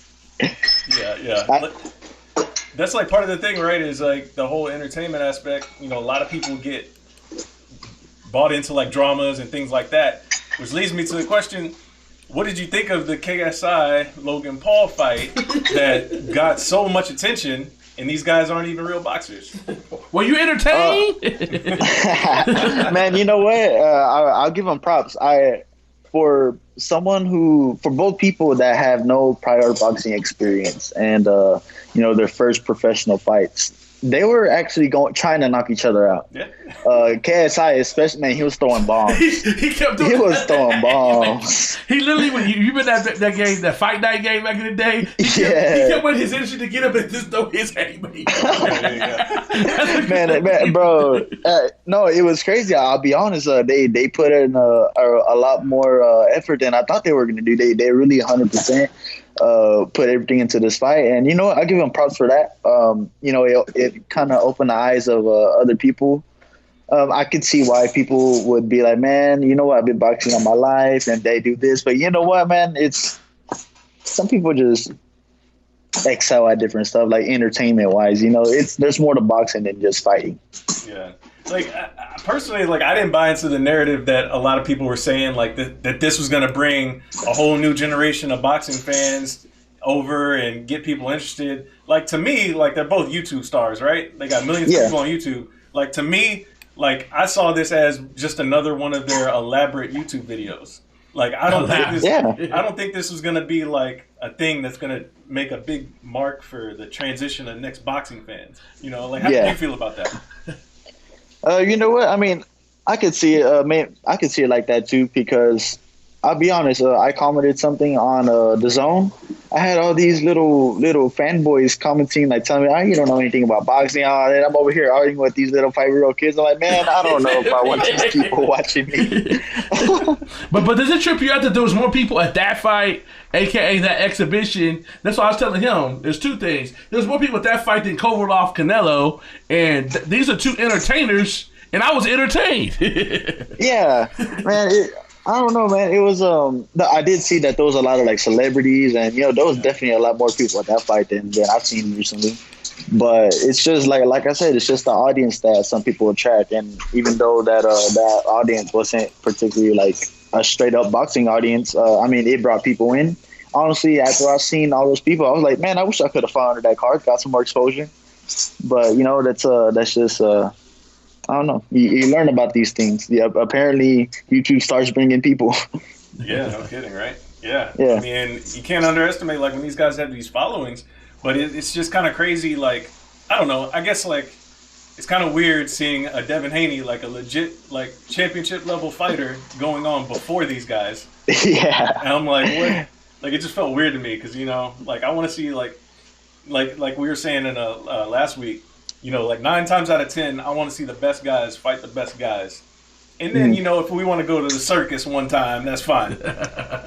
That's like part of the thing, right? Is like the whole entertainment aspect. A lot of people get bought into like dramas and things like that, which leads me to the question. What did you think of the KSI Logan Paul fight that got so much attention, and these guys aren't even real boxers? Were you entertained? Man, you know what? I'll give them props. For both people that have no prior boxing experience and their first professional fights, they were actually trying to knock each other out. Yeah. KSI especially, man, he was throwing bombs. he kept doing. He was throwing bombs. He literally, when you been that game, that fight night game back in the day, he kept wanting his energy to get up and just throw his haymaker. man, bro. No, it was crazy. I'll be honest. They put in a lot more effort than I thought they were going to do. They really 100%. Put everything into this fight, and I give them props for that. It kind of opened the eyes of other people. I could see why people would be like, man, I've been boxing all my life, and they do this, but you know what, man? It's some people just excel at different stuff, like entertainment wise. There's more to boxing than just fighting. Yeah. Like personally, like I didn't buy into the narrative that a lot of people were saying, like that this was going to bring a whole new generation of boxing fans over and get people interested. Like to me, like they're both YouTube stars, right? They got millions of people on YouTube. Like to me, like I saw this as just another one of their elaborate YouTube videos. Like I don't think this was going to be like a thing that's going to make a big mark for the transition of next boxing fans. Like how do you feel about that? You know what? I mean, I could see it. I could see it like that too, because I'll be honest. I commented something on the Zone. I had all these little fanboys commenting, like telling me, "You don't know anything about boxing." And I'm over here arguing with these little 5-year-old kids. I'm like, man, I don't know if I want these people watching me. but does it trip you out that there was more people at that fight, aka that exhibition? That's what I was telling him. There's two things. There's more people at that fight than Kovalov Canelo, and these are two entertainers. and I was entertained. Yeah, man. I don't know, man. It was I did see that there was a lot of like celebrities, and there was definitely a lot more people at that fight than I've seen recently. But it's just like I said, it's just the audience that some people attract, and even though that audience wasn't particularly like a straight up boxing audience, I mean, it brought people in. Honestly, after I seen all those people, I was like, man, I wish I could have fought under that card, got some more exposure. But that's just I don't know. You learn about these things. Yeah, apparently YouTube starts bringing people. Yeah, no kidding, right? Yeah. Yeah. I mean, you can't underestimate like when these guys have these followings, but it's just kind of crazy. Like, I don't know. I guess like it's kind of weird seeing a Devin Haney, like a legit like championship level fighter, going on before these guys. Yeah. And I'm like, what? Like, it just felt weird to me because like I want to see like we were saying in last week. Like 9 times out of 10, I want to see the best guys fight the best guys. And then, if we want to go to the circus one time, that's fine.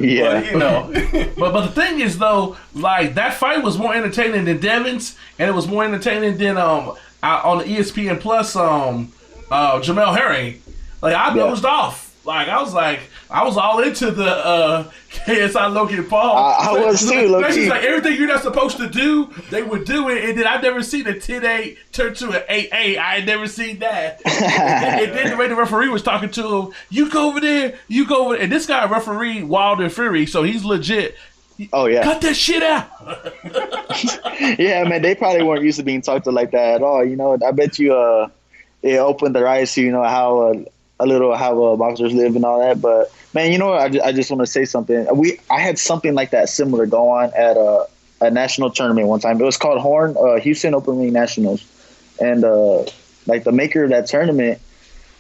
Yeah. But, but the thing is, though, like, that fight was more entertaining than Devin's, and it was more entertaining than on the ESPN Plus, Jamel Herring. Like, I dozed off. Like, I was all into the KSI Logan Paul. I was too, low-key. Like, everything you're not supposed to do, they would do it. And then I've never seen a 10-8 turn to an 8-8. I had never seen that. and then the way the referee was talking to him, you go over there. And this guy referee Wild and Fury, so he's legit. Oh, yeah. Cut that shit out. Yeah, man, they probably weren't used to being talked to like that at all. I bet you it opened their eyes to, how boxers live and all that. But man, I just want to say something. I had something like that similar go on at a national tournament one time. It was called Horn Houston Open Ring Nationals, and like the maker of that tournament,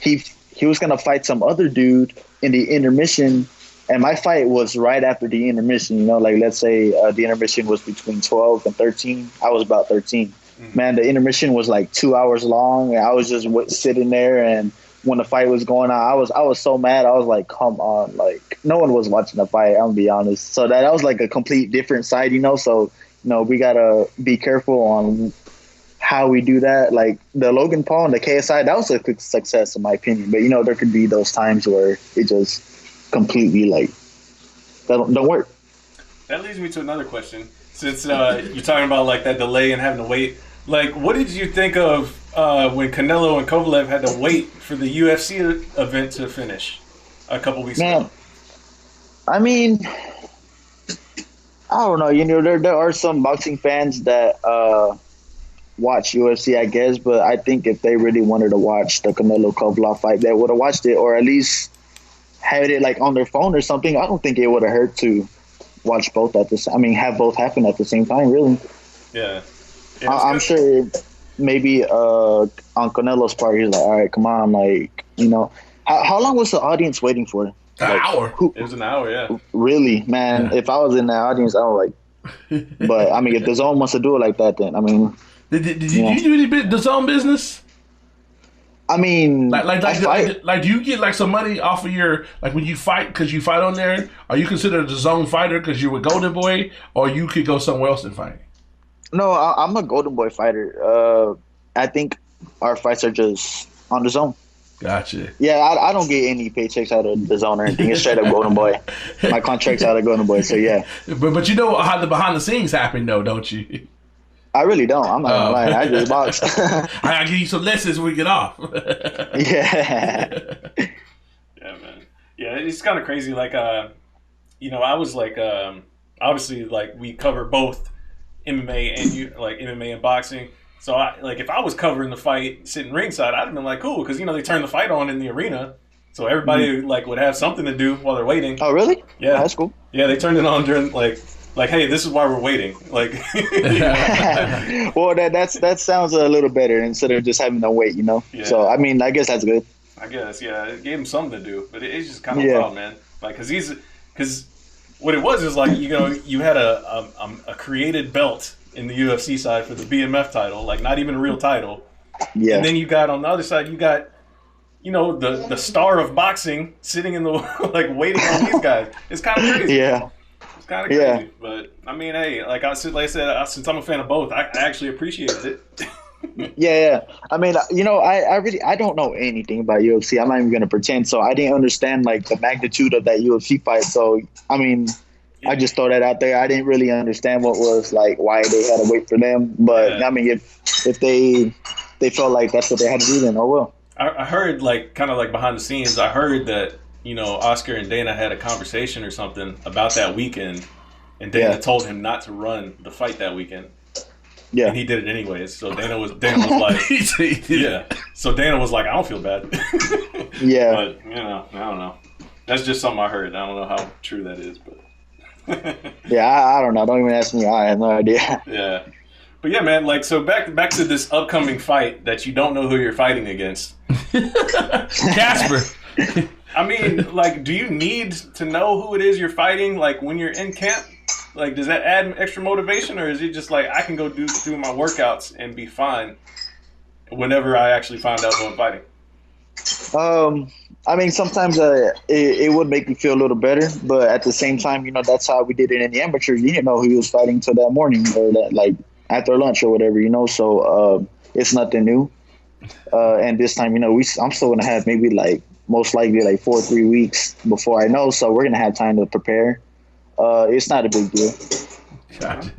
he was gonna fight some other dude in the intermission, and my fight was right after the intermission. Like let's say the intermission was between 12 and 13. I was about 13. Man, the intermission was like 2 hours long, and I was just sitting there. And when the fight was going on, I was so mad. I was like, come on, like no one was watching the fight. I'm gonna be honest. So that was like a complete different side, So we gotta be careful on how we do that. Like the Logan Paul and the KSI, that was a quick success in my opinion. But there could be those times where it just completely like don't work. that leads me to another question. Since you're talking about like that delay and having to wait, like what did you think of when Canelo and Kovalev had to wait for the UFC event to finish a couple weeks ago? I mean, I don't know. There are some boxing fans that watch UFC, I guess, but I think if they really wanted to watch the Canelo Kovalev fight, they would have watched it, or at least had it like on their phone or something. I don't think it would have hurt to watch both at the same. I mean, have both happen at the same time. Really. Yeah. I'm sure. Maybe on Canelo's part, he's like, all right, come on, like, how long was the audience waiting for? An hour. It was an hour, yeah. Really, man. Yeah. If I was in that audience, I was like, but I mean, if the zone wants to do it like that, then I mean, did you do any the zone business? I mean, like, do you get like some money off of your like when you fight because you fight on there? Are you considered a zone fighter because you're with Golden Boy, or you could go somewhere else and fight? No, I'm a Golden Boy fighter. I think our fights are just on the zone. Gotcha. Yeah, I don't get any paychecks out of the zone or anything. It's straight up Golden Boy. My contract's out of Golden Boy, so yeah. But you know how the behind the scenes happen, though, don't you? I really don't. I'm not gonna lie. I just box. I give you some lessons when we get off. Yeah. Yeah, man. Yeah, it's kind of crazy. Like, I was like, obviously, like we cover both MMA and MMA and boxing. So if I was covering the fight sitting ringside, I'd have been like, cool, because they turn the fight on in the arena, so everybody would have something to do while they're waiting. Oh, really? Yeah, that's cool. Yeah, they turned it on during like, hey, this is why we're waiting. Like, well, that sounds a little better instead of just having to wait, Yeah. So I mean, I guess that's good. I guess, yeah, it gave him something to do, but it's just kind of wild, man. Like, because what it was is like you had a created belt in the UFC side for the BMF title, like not even a real title. Yeah. And then you got on the other side, you got the star of boxing sitting in the like waiting on these guys. It's kind of crazy. Yeah. It's kind of crazy. Yeah. But I mean, hey, like I said, since I'm a fan of both, I actually appreciated it. Yeah. I mean, I don't know anything about UFC. I'm not even gonna pretend. So I didn't understand like the magnitude of that UFC fight. So I mean, I just throw that out there. I didn't really understand what was like why they had to wait for them. But I mean, if they felt like that's what they had to do, then oh well. I heard like kind of like behind the scenes. I heard that Oscar and Dana had a conversation or something about that weekend, and Dana told him not to run the fight that weekend. Yeah, and he did it anyways. So Dana was like, yeah. So Dana was like, I don't feel bad. Yeah, but I don't know. That's just something I heard. I don't know how true that is, but yeah, I don't know. Don't even ask me. I have no idea. Yeah, but yeah, man. Like, so back to this upcoming fight that you don't know who you're fighting against. Casper. I mean, like, do you need to know who it is you're fighting? Like, when you're in camp. Like, does that add extra motivation, or is it just like I can go do my workouts and be fine whenever I actually find out who I'm fighting? I mean, sometimes it would make me feel a little better, but at the same time, that's how we did it in the amateurs. You didn't know who he was fighting till that morning or that like after lunch or whatever, So it's nothing new. And this time, I'm still gonna have maybe like most likely like 4 or 3 weeks before I know, so we're gonna have time to prepare. It's not a big deal. Gotcha.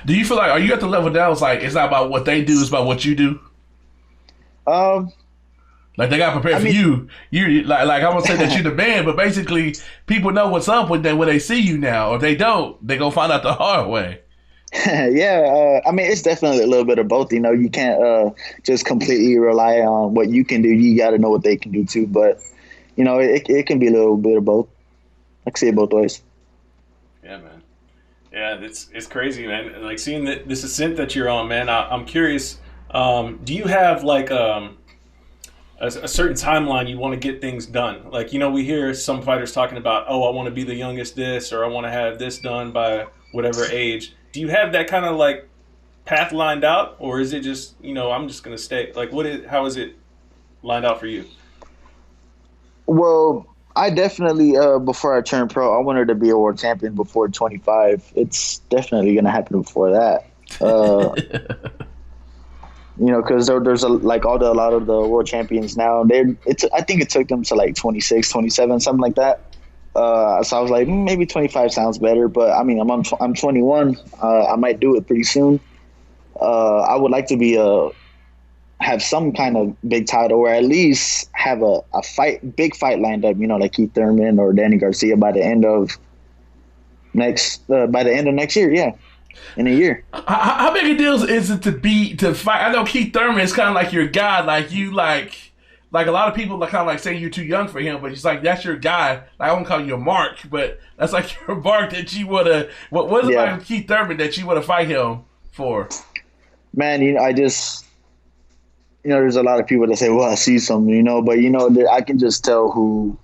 Do you feel like, are you at the level now? It's like it's not about what they do; it's about what you do. Like they got prepared for you. You like I'm gonna say that you're the man, but basically people know what's up when they see you now. If they don't, they gonna find out the hard way. Yeah, I mean it's definitely a little bit of both. You can't just completely rely on what you can do. You got to know what they can do too. But it can be a little bit of both. I can see it both ways. Yeah, man. Yeah, it's crazy, man. Like seeing this ascent that you're on, man. I'm curious. Do you have like a certain timeline you want to get things done? Like we hear some fighters talking about, oh, I want to be the youngest this, or I want to have this done by whatever age. Do you have that kind of like path lined out, or is it just I'm just gonna stay? Like how is it lined out for you? Well, I definitely, before I turned pro, I wanted to be a world champion before 25. It's definitely going to happen before that. Because there's a lot of the world champions now. I think it took them to like 26, 27, something like that. So I was like, maybe 25 sounds better. But I mean, I'm 21. I might do it pretty soon. I would like to have some kind of big title, or at least have a big fight lined up, like Keith Thurman or Danny Garcia by the end of next year. Yeah. In a year. How big a deal is it to fight? I know Keith Thurman is kind of like your guy, like you like a lot of people are kind of like saying you're too young for him, but it's like that's your guy. Like, I won't call you a mark, but that's like your mark that you would have. What is it like Keith Thurman that you would have fight him for? Man, I just. There's a lot of people that say, well, I see something, but, I can just tell who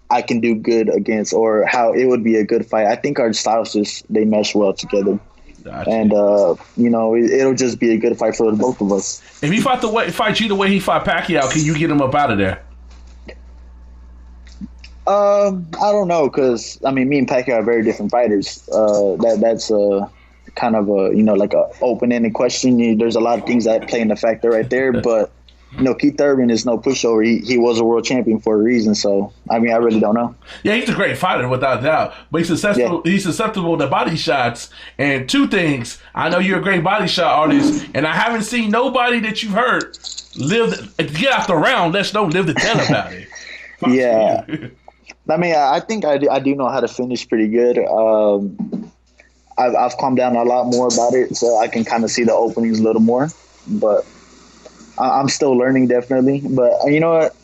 I can do good against or how it would be a good fight. I think our styles they mesh well together. Gotcha. And, it'll just be a good fight for both of us. If he fight you the way he fought Pacquiao, can you get him up out of there? I don't know, because, I mean, me and Pacquiao are very different fighters. That's kind of like a open-ended question. There's a lot of things that play in the factor right there, but Keith Thurman is no pushover. He was a world champion for a reason. So I mean, I really don't know. Yeah, he's a great fighter without a doubt, but he's susceptible to body shots. And two things: I know you're a great body shot artist, and I haven't seen nobody that you've heard get out the round. Let's don't live to tell about it. Yeah, I mean, I think I do know how to finish pretty good. I've calmed down a lot more about it, so I can kind of see the openings a little more. But I'm still learning, definitely. But you know what?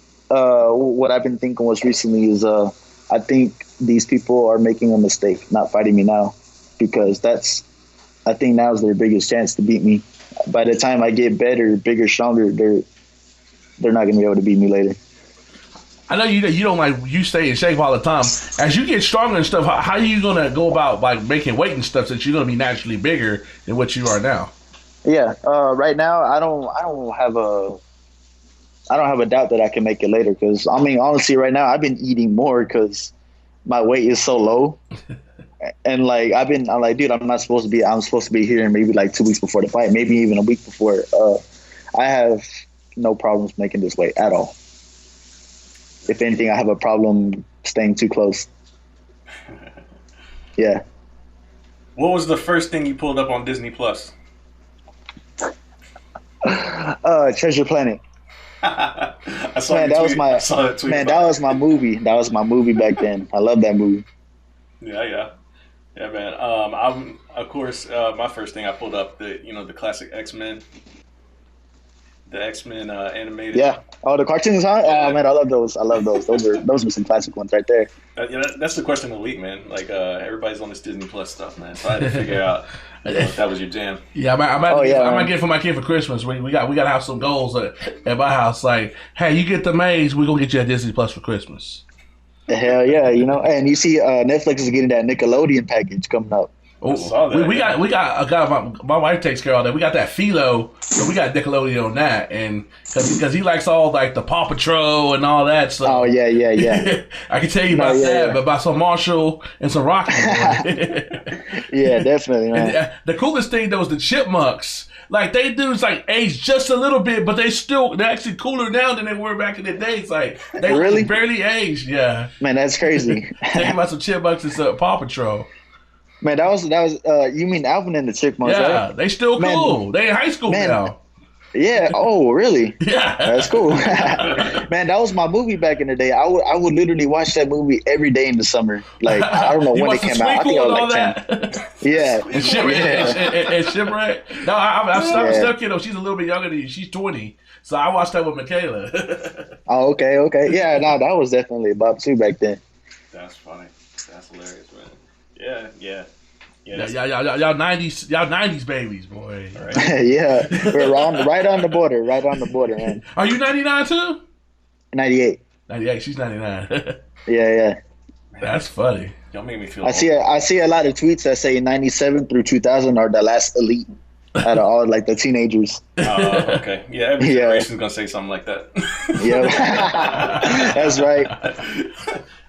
What I've been thinking was recently is I think these people are making a mistake not fighting me now, because I think now is their biggest chance to beat me. By the time I get better, bigger, stronger, they're not going to be able to beat me later. I know you don't like you stay in shape all the time. As you get stronger and stuff, how are you gonna go about like making weight and stuff since you're gonna be naturally bigger than what you are now? Yeah, right now I don't have a doubt that I can make it later, because I mean honestly right now I've been eating more because my weight is so low, And like I'm like, dude, I'm supposed to be here maybe like 2 weeks before the fight, maybe even a week before. I have no problems making this weight at all. If anything, I have a problem staying too close. Yeah. What was the first thing you pulled up on Disney Plus? Treasure Planet. I saw Man, your that was tweet. my I saw that tweet. man. That was my movie. That was my movie back then. I love that movie. Yeah, man. I'm of course my first thing I pulled up the classic X-Men, the X-Men animated. Yeah. Oh, the cartoons, huh? Yeah. Oh man, I love those. Those were some classic ones right there. That's the question of the week, man. Like everybody's on this Disney Plus stuff, man. So I had to figure out if that was your jam. Yeah, I might get it for my kid for Christmas. We got to have some goals at my house. Like, hey, you get the maze, we're gonna get you a Disney Plus for Christmas. Hell yeah, and you see Netflix is getting that Nickelodeon package coming up. Oh, saw that, we got a guy. My wife takes care of all that. We got that Philo, so we got Nickelodeon on that, and because he likes all like the Paw Patrol and all that stuff. Oh yeah. I can tell you about that, but about some Marshall and some Rocky. Yeah, definitely, man. And the coolest thing though is the Chipmunks. Like they dudes like age just a little bit, but they're actually cooler now than they were back in the day. It's like they Really? barely aged. Yeah, Man, that's crazy. tell you about some Chipmunks and some Paw Patrol. Man, that was you mean Alvin and the Chipmunks, Yeah, right? they still Man. cool. They in high school now. Yeah. Oh, really? Yeah, That's cool. Man, that was my movie back in the day. I would literally watch that movie every day in the summer. Like I don't know You when it watch came out. I think I was like 10. that. Yeah. And Shipwreck. No, I'm stepkid though. She's a little bit younger than you. She's 20. So I watched that with Michaela. Oh, okay. Yeah, no, that was definitely a bop too back then. That's funny. That's hilarious, man. Yeah. Y'all 90s babies, boy. Right. Yeah, we're right on the border, man. Are you 99 too? 98. 98. She's 99. Yeah. That's funny. Y'all make me feel. I see a lot of tweets that say 97 through 2000 are the last elite out of all like the teenagers. Oh, okay. Yeah, every generation's gonna say something like that. Yeah, that's right.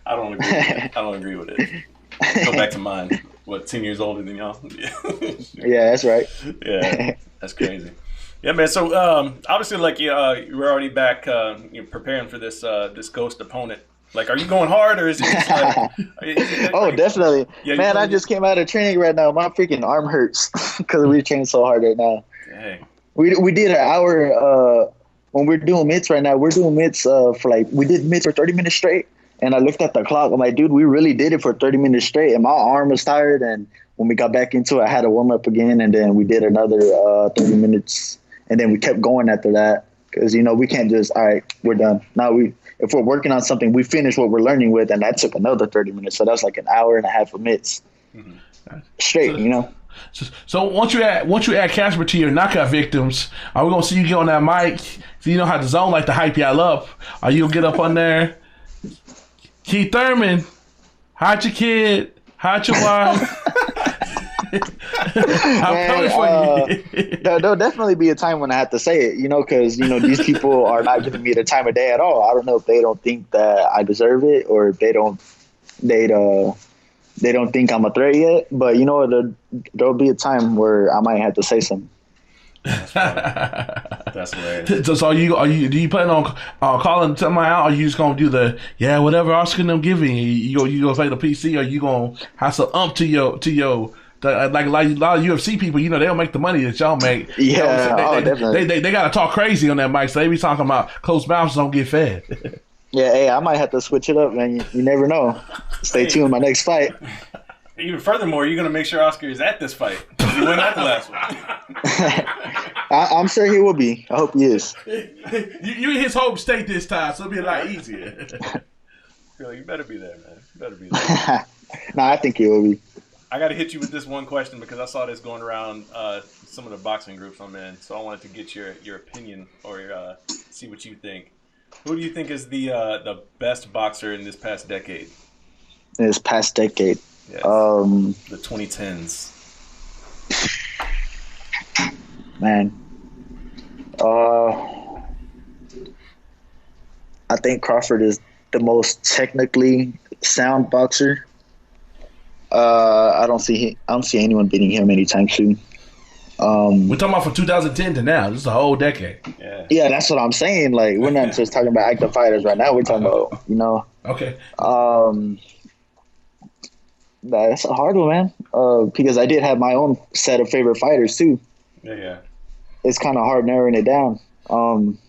I don't agree with it. Go back to mine. What, 10 years older than y'all? Yeah, that's right. Yeah, that's crazy. Yeah, man. So obviously, like you were already back, you're preparing for this ghost opponent. Like, are you going hard or is it just like? Oh, definitely. Yeah, Man, I just came out of training right now. My freaking arm hurts because we're training so hard right now. Dang. We did an hour when we're doing mitts right now. We're doing mitts for we did mitts for 30 minutes straight. And I looked at the clock. I'm like, dude, we really did it for 30 minutes straight. And my arm was tired. And when we got back into it, I had to warm up again. And then we did another 30 minutes. And then we kept going after that. Because, we can't just, all right, we're done. Now, if we're working on something, we finish what we're learning with. And that took another 30 minutes. So that's like an hour and a half of mitts straight, So once you add Casper to your knockout victims, are we going to see you get on that mic? So you know how the zone like to hype y'all up. Are you going to get up on there? Keith Thurman, hide your kid, hide your wife. I'm coming for you. There'll definitely be a time when I have to say it, because, these people are not giving me the time of day at all. I don't know if they don't think that I deserve it or if they don't think I'm a threat yet. But, there'll be a time where I might have to say something. That's hilarious. So do you plan on calling somebody out, or you just gonna do the whatever Oscar them giving you gonna play the PC, or you gonna have some to your like a lot of UFC people, they don't make the money that y'all make. Yeah, definitely. They gotta talk crazy on that mic, so they be talking about closed mouths don't get fed. Yeah, hey, I might have to switch it up, man. You never know. Stay tuned my next fight. Even furthermore, you're gonna make sure Oscar is at this fight. You went at the last one. I'm sure he will be. I hope he is. You in his home state this time, so it'll be a lot easier. You better be there, man. You better be there. Nah, I think he will be. I got to hit you with this one question because I saw this going around some of the boxing groups I'm in. So I wanted to get your opinion or see what you think. Who do you think is the best boxer in this past decade? In this past decade? Yes. The 2010s. Man. I think Crawford is the most technically sound boxer. I don't see anyone beating him anytime soon. We're talking about from 2010 to now. This is a whole decade. Yeah, that's what I'm saying. Like, we're not just talking about active fighters right now. We're talking about, Okay. That's a hard one, man. Because I did have my own set of favorite fighters too. Yeah. It's kind of hard narrowing it down. Can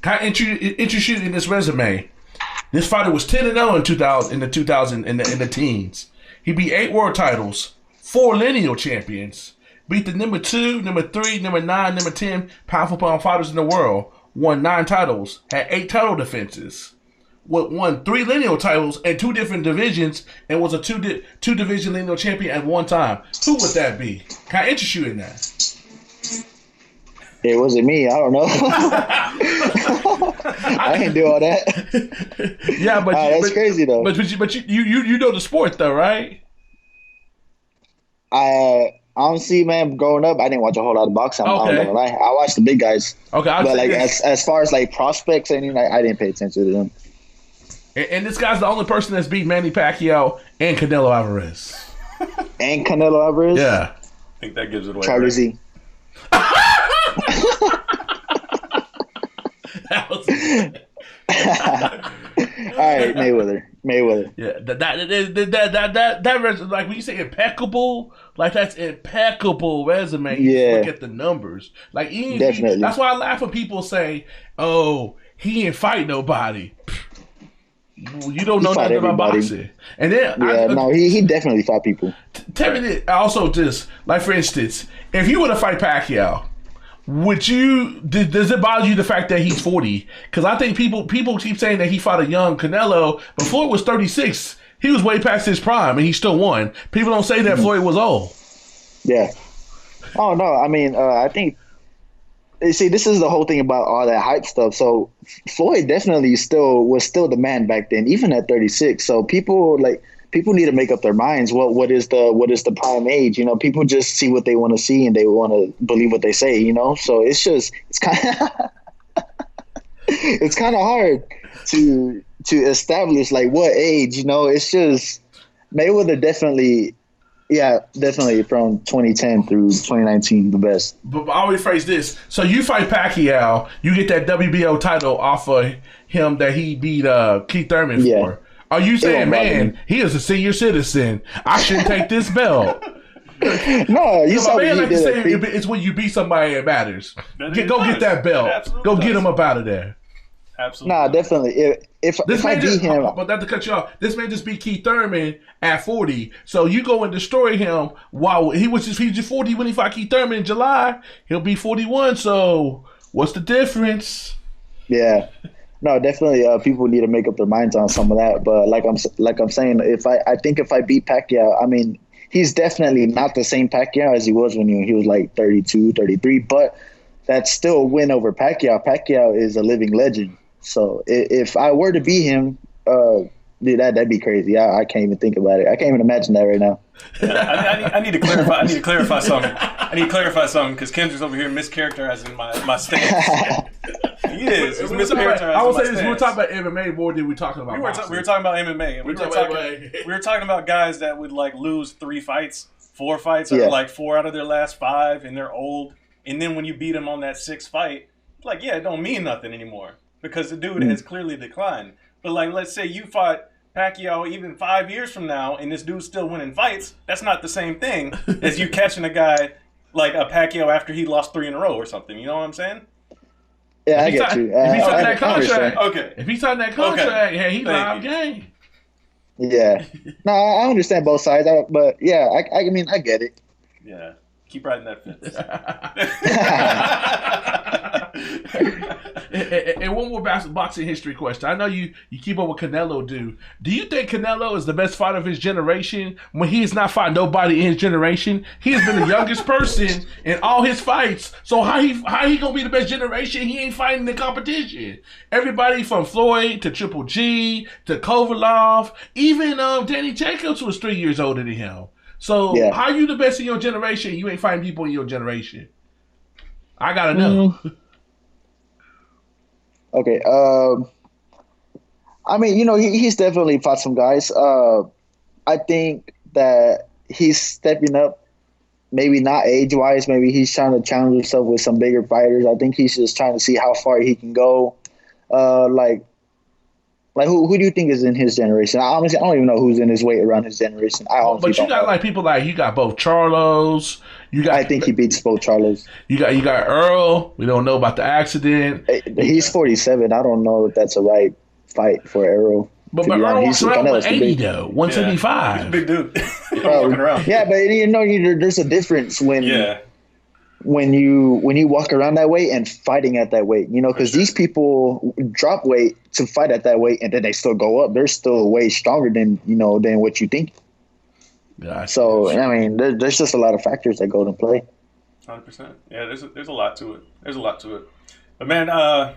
I introduce you in this resume? This fighter was 10-0 in 2000 in the teens. He beat 8 world titles, 4 lineal champions, beat the number 2, number 3, number 9, number 10 pound for pound fighters in the world, won 9 titles, had 8 title defenses, won 3 lineal titles in 2 different divisions, and was a 2 division lineal champion at one time. Who would that be? Can I interest you in that? It wasn't me. I don't know. I ain't do all that. Yeah, but that's crazy though. But you know the sport though, right? I honestly, man, growing up, I didn't watch a whole lot of boxing. I'm not gonna lie. I watched the big guys. Okay, but like as far as like prospects, I didn't pay attention to them. And this guy's the only person that's beat Manny Pacquiao and Canelo Alvarez. And Canelo Alvarez? Yeah. I think that gives it away. Charlie Z. All right, Mayweather. Yeah, that like when you say impeccable, like that's impeccable resume. You look at the numbers, like definitely. That's why I laugh when people say, "Oh, he ain't fight nobody." You don't know nothing about boxing. And then he definitely fought people. Tell me this. Also, just like for instance, if you were to fight Pacquiao, would you? Does it bother you the fact that he's 40? Because I think people keep saying that he fought a young Canelo, but Floyd was 36. He was way past his prime, and he still won. People don't say that Floyd was old. Yeah. Oh no, I mean, I think. See, this is the whole thing about all that hype stuff. So Floyd definitely was still the man back then, even at 36. So people need to make up their minds. What is the prime age? People just see what they want to see and they want to believe what they say. So it's kind of it's kind of hard to establish like what age. It's just Mayweather definitely. Yeah, definitely from 2010 through 2019, the best. But I always phrase this. So you fight Pacquiao, you get that WBO title off of him that he beat Keith Thurman for. Are you saying, man, he is a senior citizen, I shouldn't take this belt? No, you saw man like to say it's when you beat somebody that matters. Go get that belt. Go get him up out of there. Absolutely. Nah, definitely. If I beat him, but not to cut you off, this man just beat Keith Thurman at 40. So you go and destroy him while he was just 40 when he fought Keith Thurman in July. He'll be 41. So what's the difference? Yeah, no, definitely. People need to make up their minds on some of that. But like I'm saying, if I beat Pacquiao, I mean, he's definitely not the same Pacquiao as he was when he was like 32, 33. But that's still a win over Pacquiao. Pacquiao is a living legend. So if I were to beat him, dude, that'd be crazy. I can't even think about it. I can't even imagine that right now. I need to clarify. I need to clarify something because Kendra's over here mischaracterizing my stance. He is. He's mischaracterizing I will say my this: stance. we were talking about MMA more than we were talking about. We were talking about MMA. And we were talking about guys that would like lose 3 fights, 4 fights, or like 4 out of their last 5, and they're old. And then when you beat them on that 6th fight, like it don't mean nothing anymore. Because the dude has clearly declined. But, like, let's say you fought Pacquiao even 5 years from now and this dude's still winning fights. That's not the same thing as you catching a guy like a Pacquiao after he lost 3 in a row or something. You know what I'm saying? Yeah, I get you. If he signed that contract, okay. If he signed that contract, hey, he live game. Yeah. No, I understand both sides. But, yeah, I mean, I get it. Yeah. Keep riding that fence. And one more boxing history question. I know you keep up with Canelo, dude. Do you think Canelo is the best fighter of his generation when he has not fought nobody in his generation? He has been the youngest person in all his fights. So how he gonna be the best generation? He ain't fighting the competition. Everybody from Floyd to Triple G to Kovalov, even Danny Jacobs was 3 years older than him. So how you the best in your generation? You ain't fighting people in your generation. I gotta know. Okay. I mean, he's definitely fought some guys. I think that he's stepping up. Maybe not age-wise. Maybe he's trying to challenge himself with some bigger fighters. I think he's just trying to see how far he can go. Like who do you think is in his generation? I don't even know who's in his weight around his generation. But you got like people like you got both Charlos. I think he beats both Charlos. You got Earl. We don't know about the accident. He's 47. I don't know if that's a right fight for Earl. But Earl walks around 180 though, 175. He's a big dude. Walking around. Yeah, but there's a difference when you walk around that weight and fighting at that weight. Because these people drop weight to fight at that weight and then they still go up. They're still way stronger than what you think. Gotcha. So I mean, there's just a lot of factors that go into play. 100%. Yeah, there's a lot to it. But man,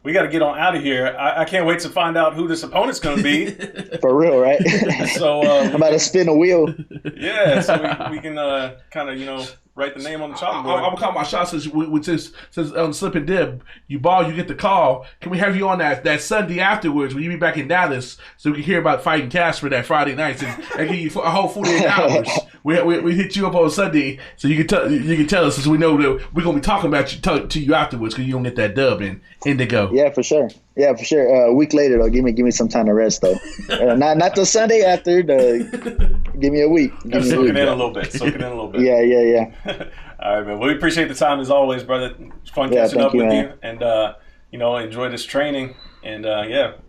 we got to get on out of here. I can't wait to find out who this opponent's going to be. For real, right? So I'm about to spin a wheel. Yeah, so we can kind of write the name on the chalkboard. I'm gonna call my shot since on Slip and Dip. You ball, you get the call. Can we have you on that Sunday afterwards when you be back in Dallas so we can hear about fighting Casper that Friday night and give you a whole 48 hours. We hit you up on Sunday so you can tell us, since we know that we're gonna be talking about you to you afterwards because you don't get that dub in Indigo. Yeah, for sure. A week later though, give me some time to rest though. Not the Sunday after. Give me a week. Soak it in a little bit. Yeah. All right, man. Well, we appreciate the time as always, brother. It's fun catching up with you, and enjoy this training. And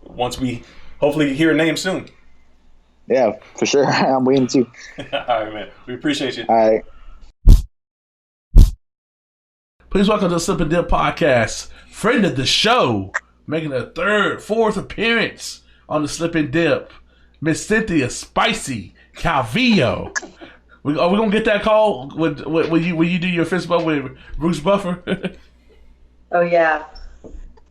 once we hopefully hear a name soon. Yeah, for sure. I'm waiting too. All right, man. We appreciate you. All right. Please welcome to the Slip and Dip podcast. Friend of the show, making a fourth appearance on the Slip and Dip, Miss Cynthia Spicy Calvillo. Are we gonna get that call when you do your fist bump with Bruce Buffer? Oh yeah,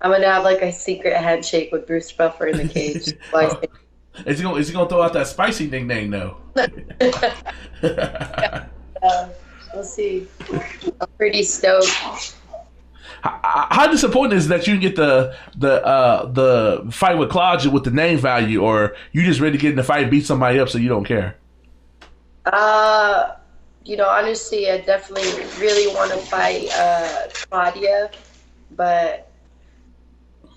I'm gonna have like a secret handshake with Bruce Buffer in the cage. Is he gonna throw out that spicy nickname though? We'll see. I'm pretty stoked. How disappointing is that you didn't get the fight with Claudia with the name value, or you just ready to get in the fight and beat somebody up so you don't care? Honestly, I definitely really want to fight Claudia, but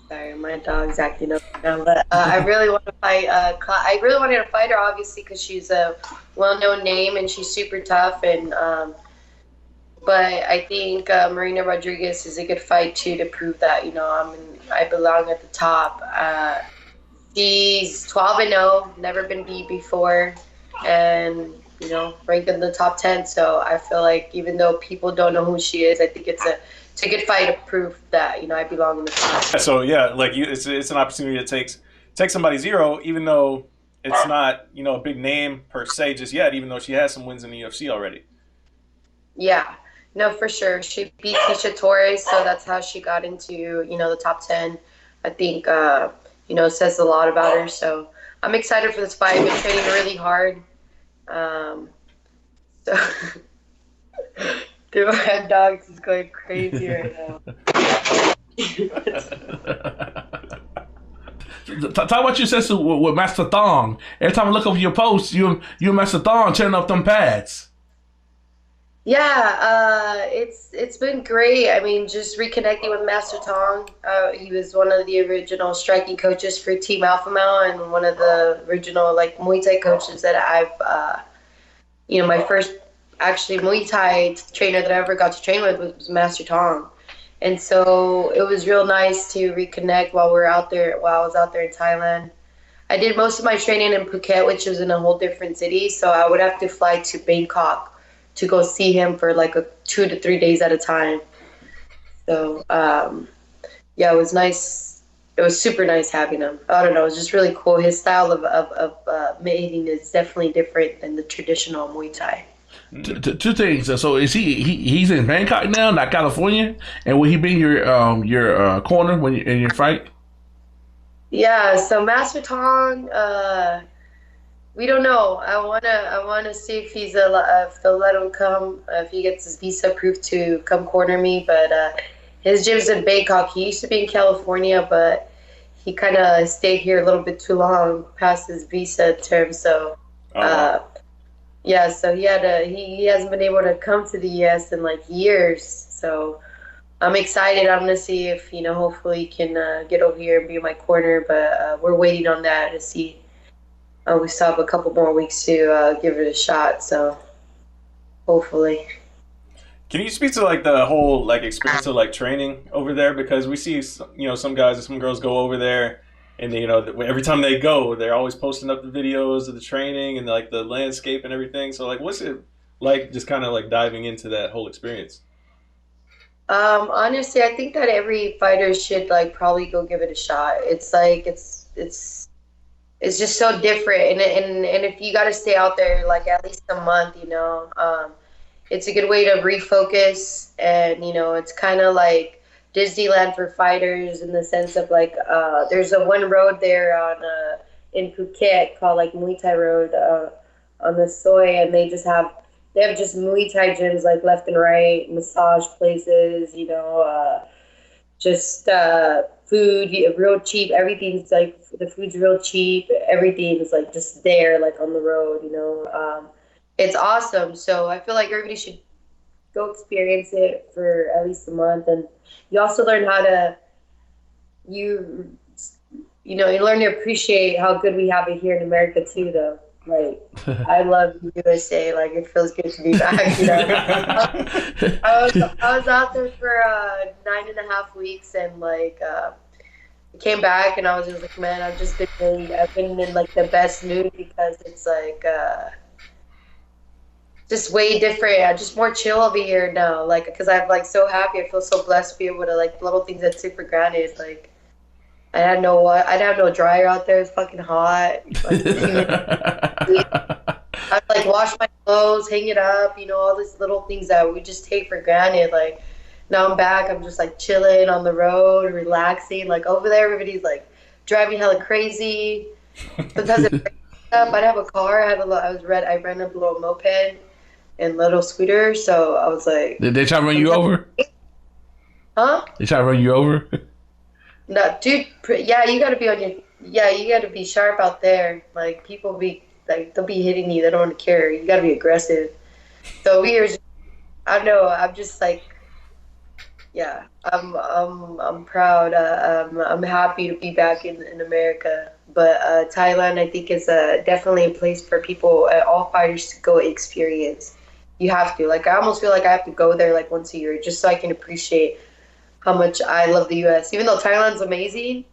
sorry, my dog's acting up now. But I really want to fight. I really wanted to fight her, obviously, because she's a well-known name and she's super tough. And but I think Marina Rodriguez is a good fight too, to prove that I belong at the top. She's 12-0, never been beat before, and ranked in the top 10. So I feel like even though people don't know who she is, I think it's a good fight to prove that I belong in the top. So it's an opportunity to take somebody zero, even though it's not a big name per se just yet, even though she has some wins in the UFC already. Yeah, no, for sure. She beat Tisha Torres, so that's how she got into the top 10. I think it says a lot about her. So I'm excited for this fight. I've been training really hard. So dude, my dog is going crazy right now. Talk about your sister with Master Thong. Every time I look over your posts, you and Master Thong tearing up them pads. Yeah, it's been great. I mean, just reconnecting with Master Tong. He was one of the original striking coaches for Team Alpha Male and one of the original Muay Thai coaches that I've, my first actually Muay Thai trainer that I ever got to train with was Master Tong. And so it was real nice to reconnect while I was out there in Thailand. I did most of my training in Phuket, which was in a whole different city. So I would have to fly to Bangkok to go see him for 2 to 3 days at a time. So, it was nice. It was super nice having him. I don't know, it was just really cool. His style of mating is definitely different than the traditional Muay Thai. Two things. So is he's in Bangkok now, not California? And will he be in your corner when in your fight? Yeah, so Master Tong, we don't know. I wanna see if if they'll let him come, if he gets his visa approved to come corner me. But his gym's in Bangkok. He used to be in California, but he kind of stayed here a little bit too long past his visa term. So Yeah, so he hasn't been able to come to the US in like years. So I'm excited. I'm gonna see if hopefully he can get over here and be in my corner. But we're waiting on that to see. We still have a couple more weeks to give it a shot. So hopefully. Can you speak to like the whole like experience of like training over there? Because we see some guys and some girls go over there, and they, every time they go, they're always posting up the videos of the training and like the landscape and everything. So like, what's it like just kind of like diving into that whole experience? Honestly, I think that every fighter should like probably go give it a shot. It's like it's just so different, and if you got to stay out there like at least a month, it's a good way to refocus, and it's kind of like Disneyland for fighters in the sense of like there's a one road there on in Phuket called like Muay Thai Road on the Soy, and they have just Muay Thai gyms like left and right, massage places, just food real cheap. Everything's like the food's real cheap. Everything's like just there, like on the road. It's awesome. So I feel like everybody should go experience it for at least a month, and you also learn how to you learn to appreciate how good we have it here in America too, though. Like, I love the USA. Like, it feels good to be back. I was out there for 9.5 weeks, and like I came back, and I was just like, man, I've been in like the best mood because it's like just way different. I'm just more chill over here now. Like, because I'm like so happy. I feel so blessed to be able to like little things I took for granted. Like, I'd have no dryer out there. It's fucking hot. I'd like wash my clothes, hang it up, all these little things that we just take for granted. Like, now I'm back. I'm just like chilling on the road, relaxing. Like, over there, everybody's like driving hella crazy. Sometimes I'd have a car. I rented a little moped and little scooter. So I was like, did they try to run you over? Huh? They try to run you over? No, dude. Yeah, you gotta be sharp out there. Like, people they'll be hitting you. They don't want to care. You gotta be aggressive. So I don't know. I'm just like, yeah. I'm proud. I'm happy to be back in America. But Thailand, I think, is definitely a place for people, all fighters, to go experience. You have to. Like, I almost feel like I have to go there like once a year just so I can appreciate how much I love the U.S. Even though Thailand's amazing,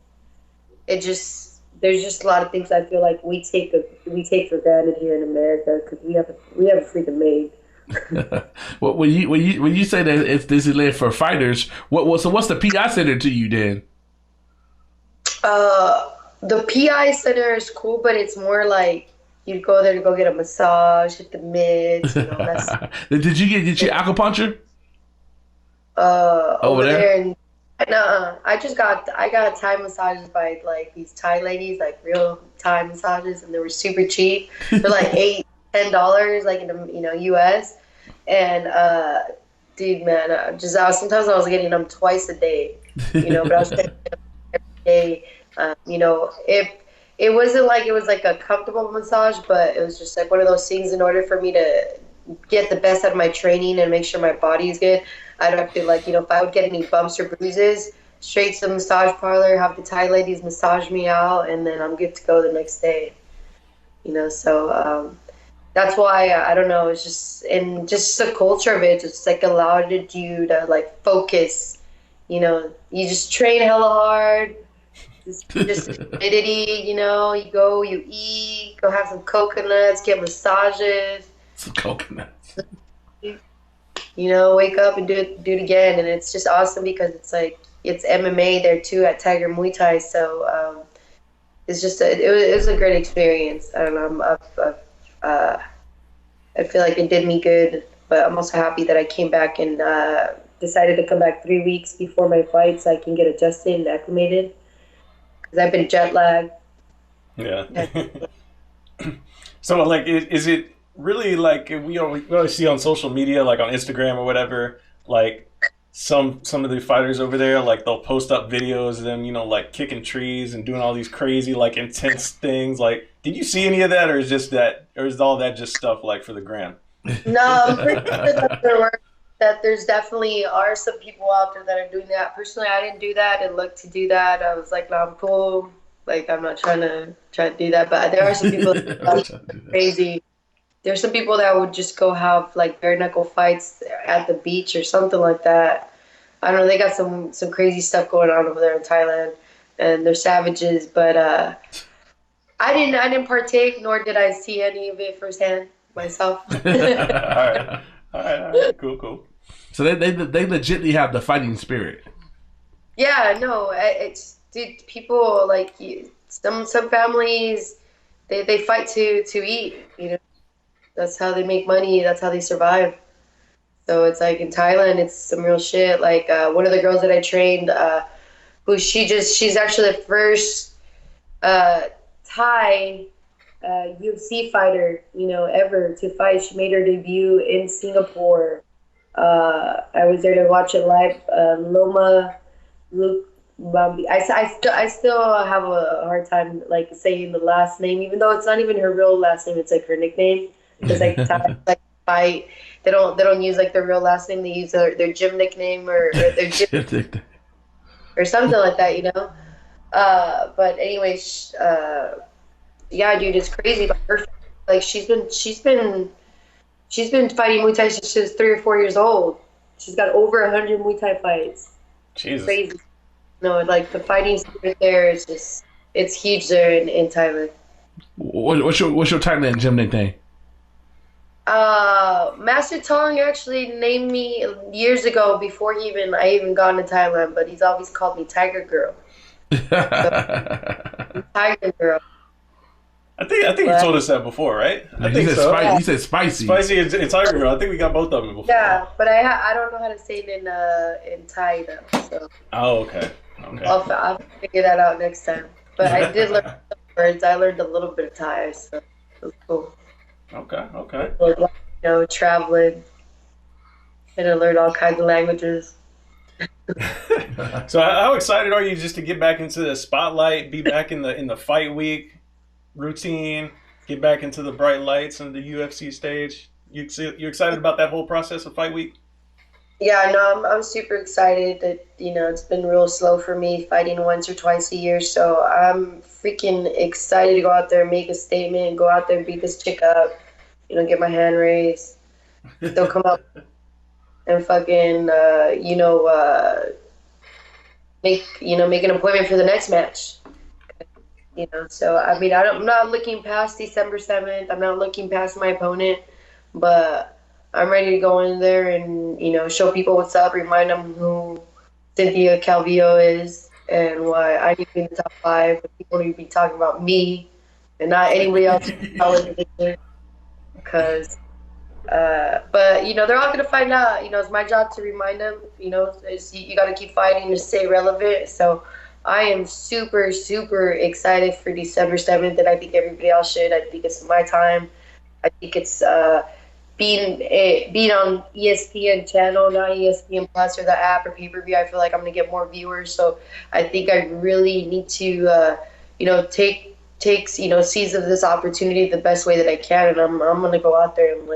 there's just a lot of things I feel like we take for granted here in America because we have a freaking made. Well, when you say that it's Disneyland for fighters, what's the PI center to you then? The PI center is cool, but it's more like you go there to go get a massage, hit the mids. Did you get acupuncture? Over there. I got Thai massages by like these Thai ladies, like real Thai massages, and they were super cheap. They're like $8-10, like in the US. And dude, man, sometimes I was getting them twice a day, but I was getting them every day. It wasn't like it was like a comfortable massage, but it was just like one of those things. In order for me to get the best out of my training and make sure my body is good, I'd have to, like, if I would get any bumps or bruises, straight to the massage parlor, have the Thai ladies massage me out, and then I'm good to go the next day. So that's why, I don't know, it's just, and just the culture of it just like allowed you to like focus. You just train hella hard. Just humidity, you go, you eat, go have some coconuts, get massages. Some coconuts. Wake up and do it again, and it's just awesome because it's like it's MMA there too at Tiger Muay Thai, so it's just it was a great experience. I don't know, I feel like it did me good, but I'm also happy that I came back and decided to come back 3 weeks before my fight so I can get adjusted and acclimated because I've been jet lagged. Yeah. So like, is it really like we always see on social media, like on Instagram or whatever, like some of the fighters over there, like they'll post up videos of them, like kicking trees and doing all these crazy, like intense things. Like, did you see any of that, or is all that just stuff like for the gram? No, I'm pretty sure that there's definitely are some people out there that are doing that. Personally, I didn't do that and look to do that. I was like, no, I'm cool. Like, I'm not trying to do that. But there are some people that are crazy. There's some people that would just go have like bare knuckle fights at the beach or something like that. I don't know. They got some crazy stuff going on over there in Thailand, and they're savages. But I didn't partake, nor did I see any of it firsthand myself. All right, cool. So they legitimately have the fighting spirit. Yeah, no, people like some families they fight to eat. That's how they make money. That's how they survive. So it's like in Thailand, it's some real shit. Like one of the girls that I trained, she's actually the first Thai UFC fighter, ever to fight. She made her debut in Singapore. I was there to watch it live. Loma Luke Bambi. I still have a hard time like saying the last name, even though it's not even her real last name. It's like her nickname. Because like fight, they don't use like their real last name. They use their gym nickname or their gym or something like that. But anyways, yeah, dude, it's crazy. But like she's been fighting Muay Thai since she was 3 or 4 years old. She's got over 100 Muay Thai fights. Jesus. Crazy. No, like the fighting spirit there is just it's huge there in Thailand. What's your Thailand gym nickname? Master Tong actually named me years ago before I even gone to Thailand, but he's always called me Tiger Girl. So, Tiger Girl. I think you told us that before, right? I think so. He said spicy. Spicy and Tiger Girl. I think we got both of them before. Yeah, but I don't know how to say it in Thai though. So. Oh, okay. I'll figure that out next time. But I did learn some words. I learned a little bit of Thai, so it was cool. Okay. Traveling, and I learned all kinds of languages. So how excited are you just to get back into the spotlight, be back in the fight week routine, get back into the bright lights on the UFC stage? You excited about that whole process of fight week? Yeah, no, I'm super excited that, it's been real slow for me fighting once or twice a year. So I'm freaking excited to go out there and make a statement, go out there and beat this chick up, get my hand raised. They'll come up and fucking, make an appointment for the next match. So, I mean, I'm not looking past December 7th. I'm not looking past my opponent, but I'm ready to go in there and, show people what's up, remind them who Cynthia Calvillo is and why I need to be in the top 5. People need to be talking about me and not anybody else in television. Because, but, they're all going to find out. It's my job to remind them, you got to keep fighting to stay relevant. So I am super, super excited for December 7th, and I think everybody else should. I think it's my time. I think it's being on ESPN channel, not ESPN Plus or the app or pay-per-view. I feel like I'm going to get more viewers. So I think I really need to, take seize of this opportunity the best way that I can. And I'm going to go out there and,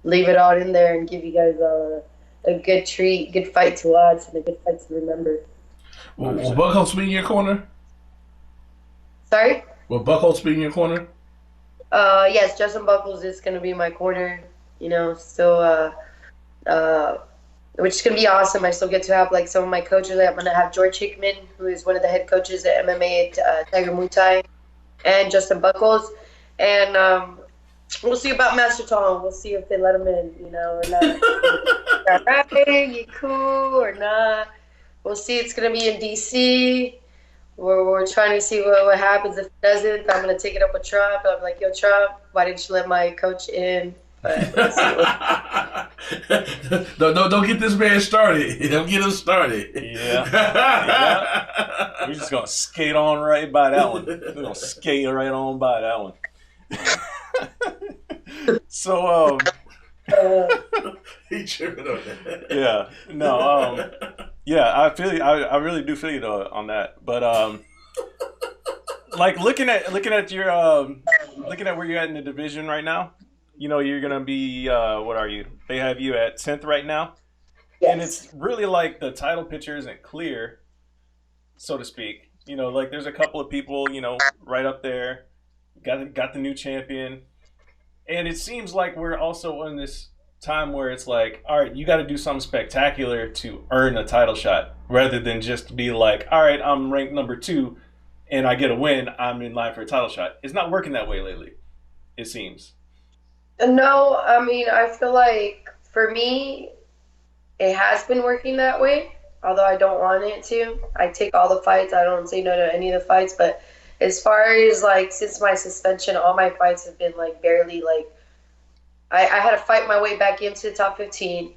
leave it all in there and give you guys a good treat, good fight to watch, and a good fight to remember. Will Buckholz be in your corner? Sorry? Will Buckholz be in your corner? Yes, Justin Buckholz is going to be in my corner, still, which is going to be awesome. I still get to have, some of my coaches. I'm going to have George Hickman, who is one of the head coaches at MMA at Tiger Muay Thai, and Justin Buckholz. And we'll see about Master Tong. We'll see if they let him in, or not. Right, you cool or not. We'll see. It's going to be in D.C. We're trying to see what happens. If it doesn't, I'm going to take it up with Trump. I'm like, yo, Trump, why didn't you let my coach in? But let's see don't get this man started. Don't get him started. Yeah. We're just going to skate on right by that one. We're going to skate right on by that one. So, He tripping on that. Yeah. No. Yeah. I feel you. I really do feel you though on that. But like looking at your looking at where you're at in the division right now. You know, you're gonna be what are you? They have you at 10th right now, Yes. and it's really like the title picture isn't clear, so to speak. You know, like there's a couple of people, you know, right up there, got the new champion, and it seems like we're also in this time where it's like, all right, you got to do something spectacular to earn a title shot, rather than just be like, all right, I'm ranked number 2, and I get a win, I'm in line for a title shot. It's not working that way lately, it seems. No, I mean, I feel like for me, it has been working that way, although I don't want it to. I take all the fights. I don't say no to any of the fights. But as far as, like, since my suspension, all my fights have been, like, barely, like, I had to fight my way back into the top 15.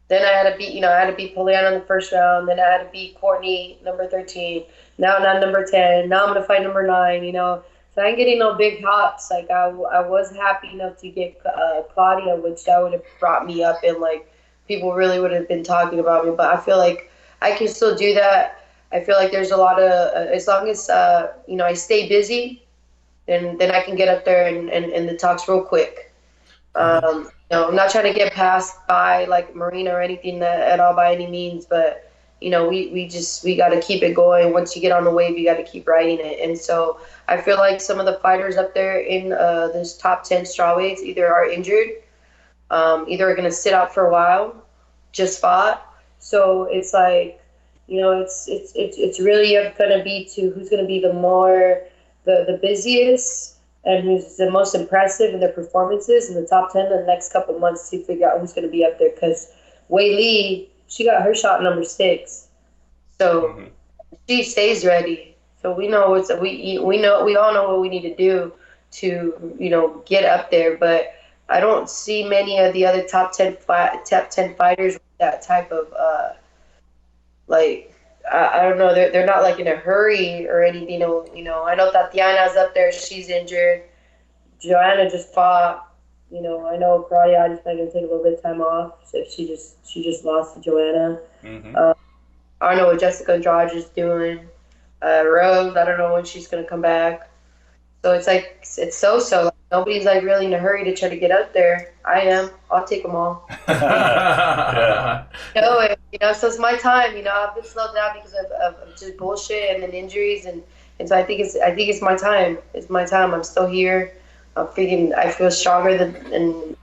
Then I had to beat, I had to beat Poliana in the first round. Then I had to beat Courtney, number 13. Now I'm number 10. Now I'm going to fight number 9, So I ain't getting no big hops. Like, I was happy enough to get Claudia, which that would have brought me up, and, like, people really would have been talking about me. But I feel like I can still do that. I feel like there's a lot of, as long as, I stay busy, then I can get up there and the talks real quick. I'm not trying to get passed by, like, Marina or anything at all by any means, but, we got to keep it going. Once you get on the wave, you got to keep riding it. And so I feel like some of the fighters up there in this top 10 strawweights either are injured, either are going to sit out for a while, just fought. So it's like, it's really going to be to who's going to be the busiest and who's the most impressive in their performances in the top 10 in the next couple months to figure out who's going to be up there. Because Wei Li, she got her shot number 6, so she stays ready. So we know we all know what we need to do to get up there. But I don't see many of the other top 10 fighters with that type of I don't know. They're not like in a hurry or anything. I know Tatiana's up there. She's injured. Joanna just fought. I know Claudia just might gonna take a little bit of time off. So she just lost to Joanna. I don't know what Jessica Andrade is doing. Rose, I don't know when she's gonna come back. So it's like it's so. Like, nobody's like really in a hurry to try to get up there. I am. I'll take them all. Yeah. So it's my time. I've been slowed down because of just bullshit and then injuries, and so I think it's my time. It's my time. I'm still here. I feel stronger than.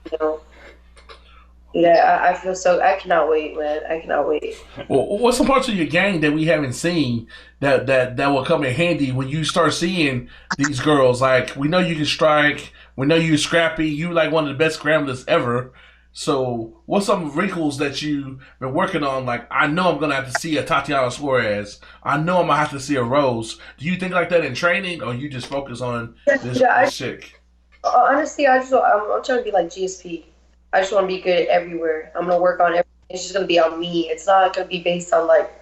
Yeah, I feel so. I cannot wait, man. I cannot wait. Well, what's some parts of your game that we haven't seen that will come in handy when you start seeing these girls? Like, we know you can strike. We know you're scrappy. You like one of the best scramblers ever. So, what's some wrinkles that you've been working on? Like, I know I'm gonna have to see a Tatiana Suarez. I know I'm gonna have to see a Rose. Do you think like that in training, or you just focus on this chick? Honestly, I'm trying to be like GSP. I just want to be good at everywhere. I'm going to work on everything. It's just going to be on me. It's not going to be based on, like,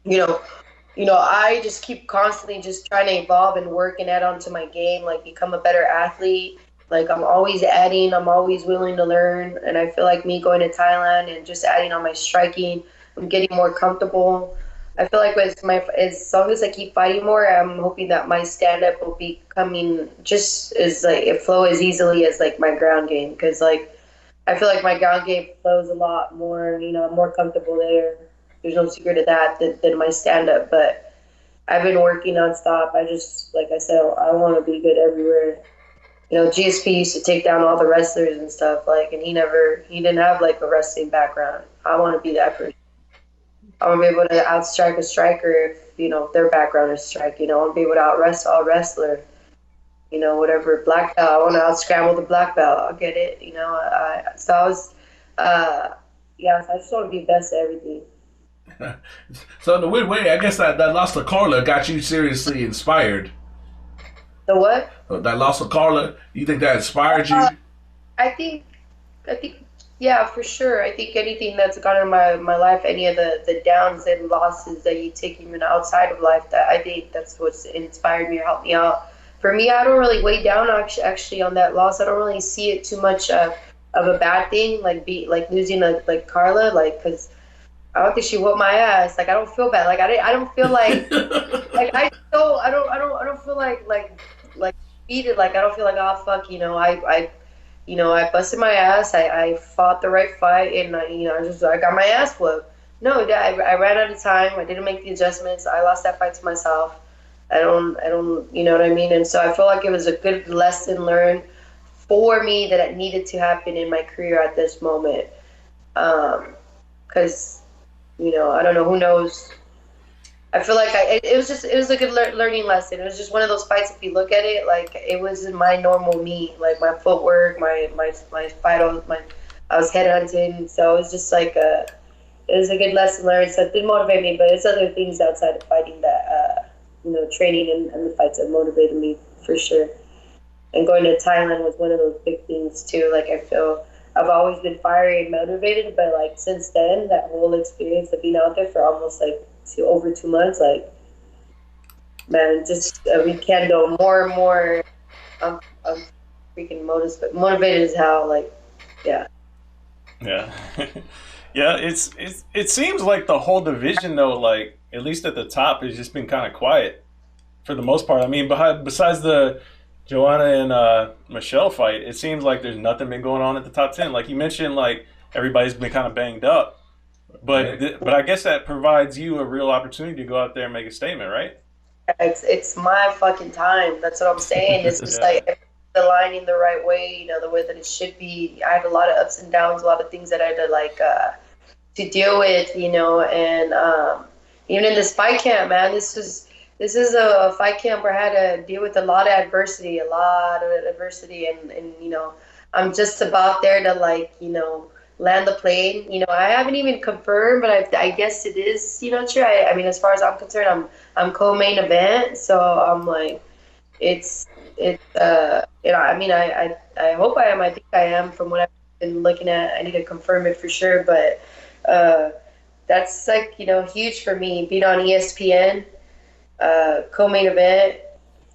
I just keep constantly just trying to evolve and work and add on to my game, like become a better athlete. Like, I'm always adding. I'm always willing to learn. And I feel like me going to Thailand and just adding on my striking, I'm getting more comfortable. I feel like as long as I keep fighting more, I'm hoping that my stand-up will be coming just as, like, it flow as easily as, like, my ground game. Because, like, I feel like my ground game flows a lot more, I'm more comfortable there. There's no secret to that than my stand-up. But I've been working nonstop. I just, like I said, I want to be good everywhere. GSP used to take down all the wrestlers and stuff, like, and he didn't have, like, a wrestling background. I want to be that person. I want to be able to outstrike a striker if, their background is striking. I want to be able to out-wrestle a wrestler. Whatever black belt. I want to out-scramble the black belt. I'll get it. So I was, I just want to be best at everything. So in a weird way, I guess that loss to Carla got you seriously inspired. The what? That loss to Carla, you think that inspired you? I think, yeah, for sure. I think anything that's gone in my life, any of the downs and losses that you take even outside of life, that I think that's what's inspired me or helped me out. For me, I don't really weigh down actually on that loss. I don't really see it too much of a bad thing, like losing like Carla, like, because I don't think she whooped my ass. Like, I don't feel bad. Like, I don't feel like I don't feel like defeated. Like, I don't feel like, oh fuck, I busted my ass. I fought the right fight, and I got my ass whooped. No, I ran out of time. I didn't make the adjustments. I lost that fight to myself. I don't, you know what I mean? And so I feel like it was a good lesson learned for me that it needed to happen in my career at this moment. Because, I don't know, who knows. I feel like it was a good learning lesson. It was just one of those fights, if you look at it, like, it wasn't my normal me. Like, my footwork, my fight, I was headhunting. So it was just like it was a good lesson learned. So it did motivate me, but it's other things outside of fighting that, training and the fights that motivated me for sure. And going to Thailand was one of those big things too. Like, I feel I've always been fiery and motivated, but like since then, that whole experience of being out there for almost like over 2 months, like, man, just rekindle more and more. I'm freaking motivated as hell. Like, yeah. Yeah. Yeah, it seems like the whole division though, like at least at the top, has just been kind of quiet for the most part. I mean, besides the Joanna and Michelle fight, it seems like there's nothing been going on at the top 10. Like you mentioned, like everybody's been kind of banged up, but but I guess that provides you a real opportunity to go out there and make a statement, right? It's my fucking time. That's what I'm saying. It's just like aligning the right way, the way that it should be. I had a lot of ups and downs, a lot of things that I had to to deal with, and even in this fight camp, man, this is a fight camp where I had to deal with a lot of adversity, and I'm just about there to land the plane. I haven't even confirmed, but I guess it is, true. I mean, as far as I'm concerned, I'm co-main event, so I'm like, I mean, I hope I am. I think I am from what I've been looking at. I need to confirm it for sure, but that's like, huge for me. Being on ESPN, co-main event,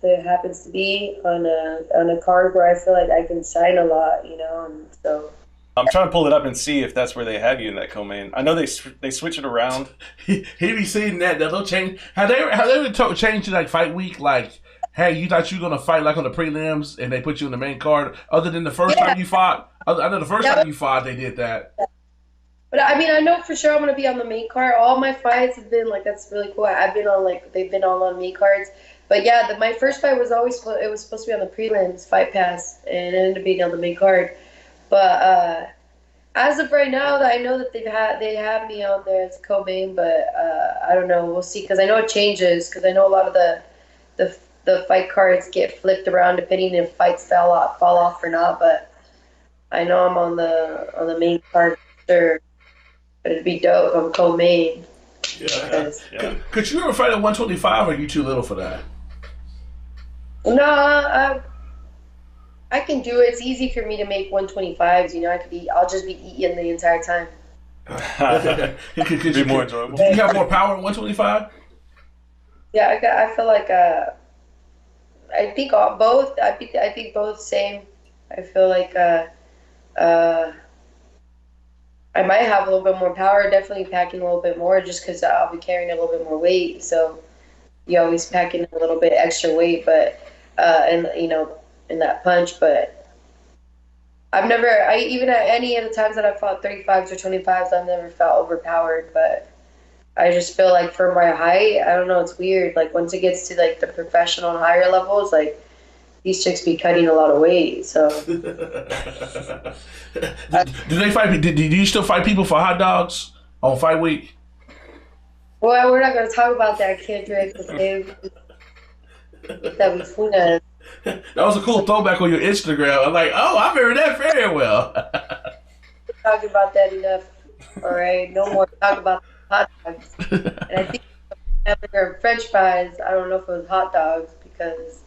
that happens to be on a card where I feel like I can shine a lot, and so. I'm trying to pull it up and see if that's where they have you in that co-main. I know they switch it around. He be saying that they'll change. Have they ever changed to like fight week? Like, hey, you thought you were gonna fight like on the prelims, and they put you in the main card. Other than the first time you fought, I know the first time you fought, they did that. But I mean, I know for sure I'm gonna be on the main card. All my fights have been like, that's really cool. I've been on they've been all on main cards. But yeah, my first fight was supposed to be on the prelims, Fight Pass, and it ended up being on the main card. But as of right now, I know that they have me on there as co-main, but I don't know. We'll see, because I know it changes. Because I know a lot of the fight cards get flipped around depending if fights fall off or not. But I know I'm on the main card for sure. But it'd be dope. I'm co-main. Yeah. Could you ever fight at 125, or are you too little for that? No, I can do it. It's easy for me to make 125s. I'll just be eating the entire time. Could be more enjoyable. Do you have more power at 125? Yeah, I feel like I think both. I think both same. I feel like I might have a little bit more power. Definitely packing a little bit more, just because I'll be carrying a little bit more weight. So you always packing a little bit extra weight, but in that punch. But I've never, even at any of the times that I've fought 35s or 25s, I've never felt overpowered. But I just feel like for my height, I don't know, it's weird. Like once it gets to like the professional and higher levels, like these chicks be cutting a lot of weight. So do they fight? Do you still fight people for hot dogs on fight week? Well, we're not going to talk about that, Kendrick. That between us. That was a cool throwback on your Instagram. I'm like, oh, I remember that very well. We're talking about that enough. All right, no more talk about hot dogs. And I think hamburger and French fries. I don't know if it was hot dogs, because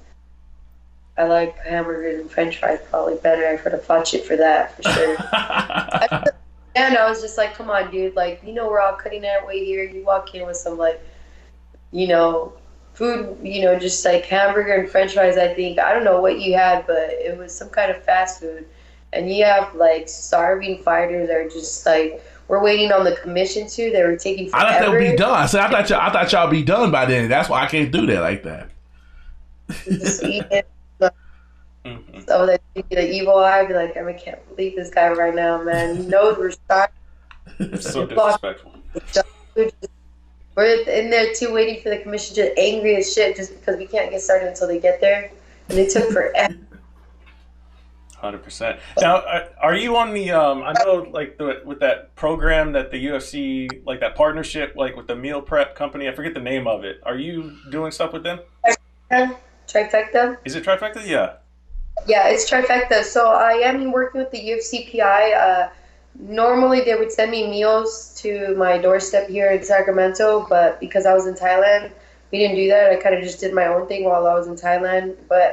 I like hamburgers and French fries probably better. I could have fought shit for that for sure. And I was just like, come on, dude. Like, we're all cutting our way here. You walk in with some food, just like hamburger and French fries. I think, I don't know what you had, but it was some kind of fast food. and you have like starving fighters that are just like, we're waiting on the commission too. They were taking forever. I thought they would be done. I said I thought y'all be done by then. That's why I can't do that like that. Just eat it. So that you get an evil eye, be like, I can't believe this guy right now, man. He knows we're starving. It's so disrespectful. We're in there too, waiting for the commission, just angry as shit, just because we can't get started until they get there, and they took forever. 100%. Now, are you on the? I know, like with that program that the UFC, like that partnership, like with the meal prep company. I forget the name of it. Are you doing stuff with them? Trifecta. Is it Trifecta? Yeah. Yeah, it's Trifecta. So I am working with the UFC PI. Normally, they would send me meals to my doorstep here in Sacramento, but because I was in Thailand, we didn't do that. I kind of just did my own thing while I was in Thailand. But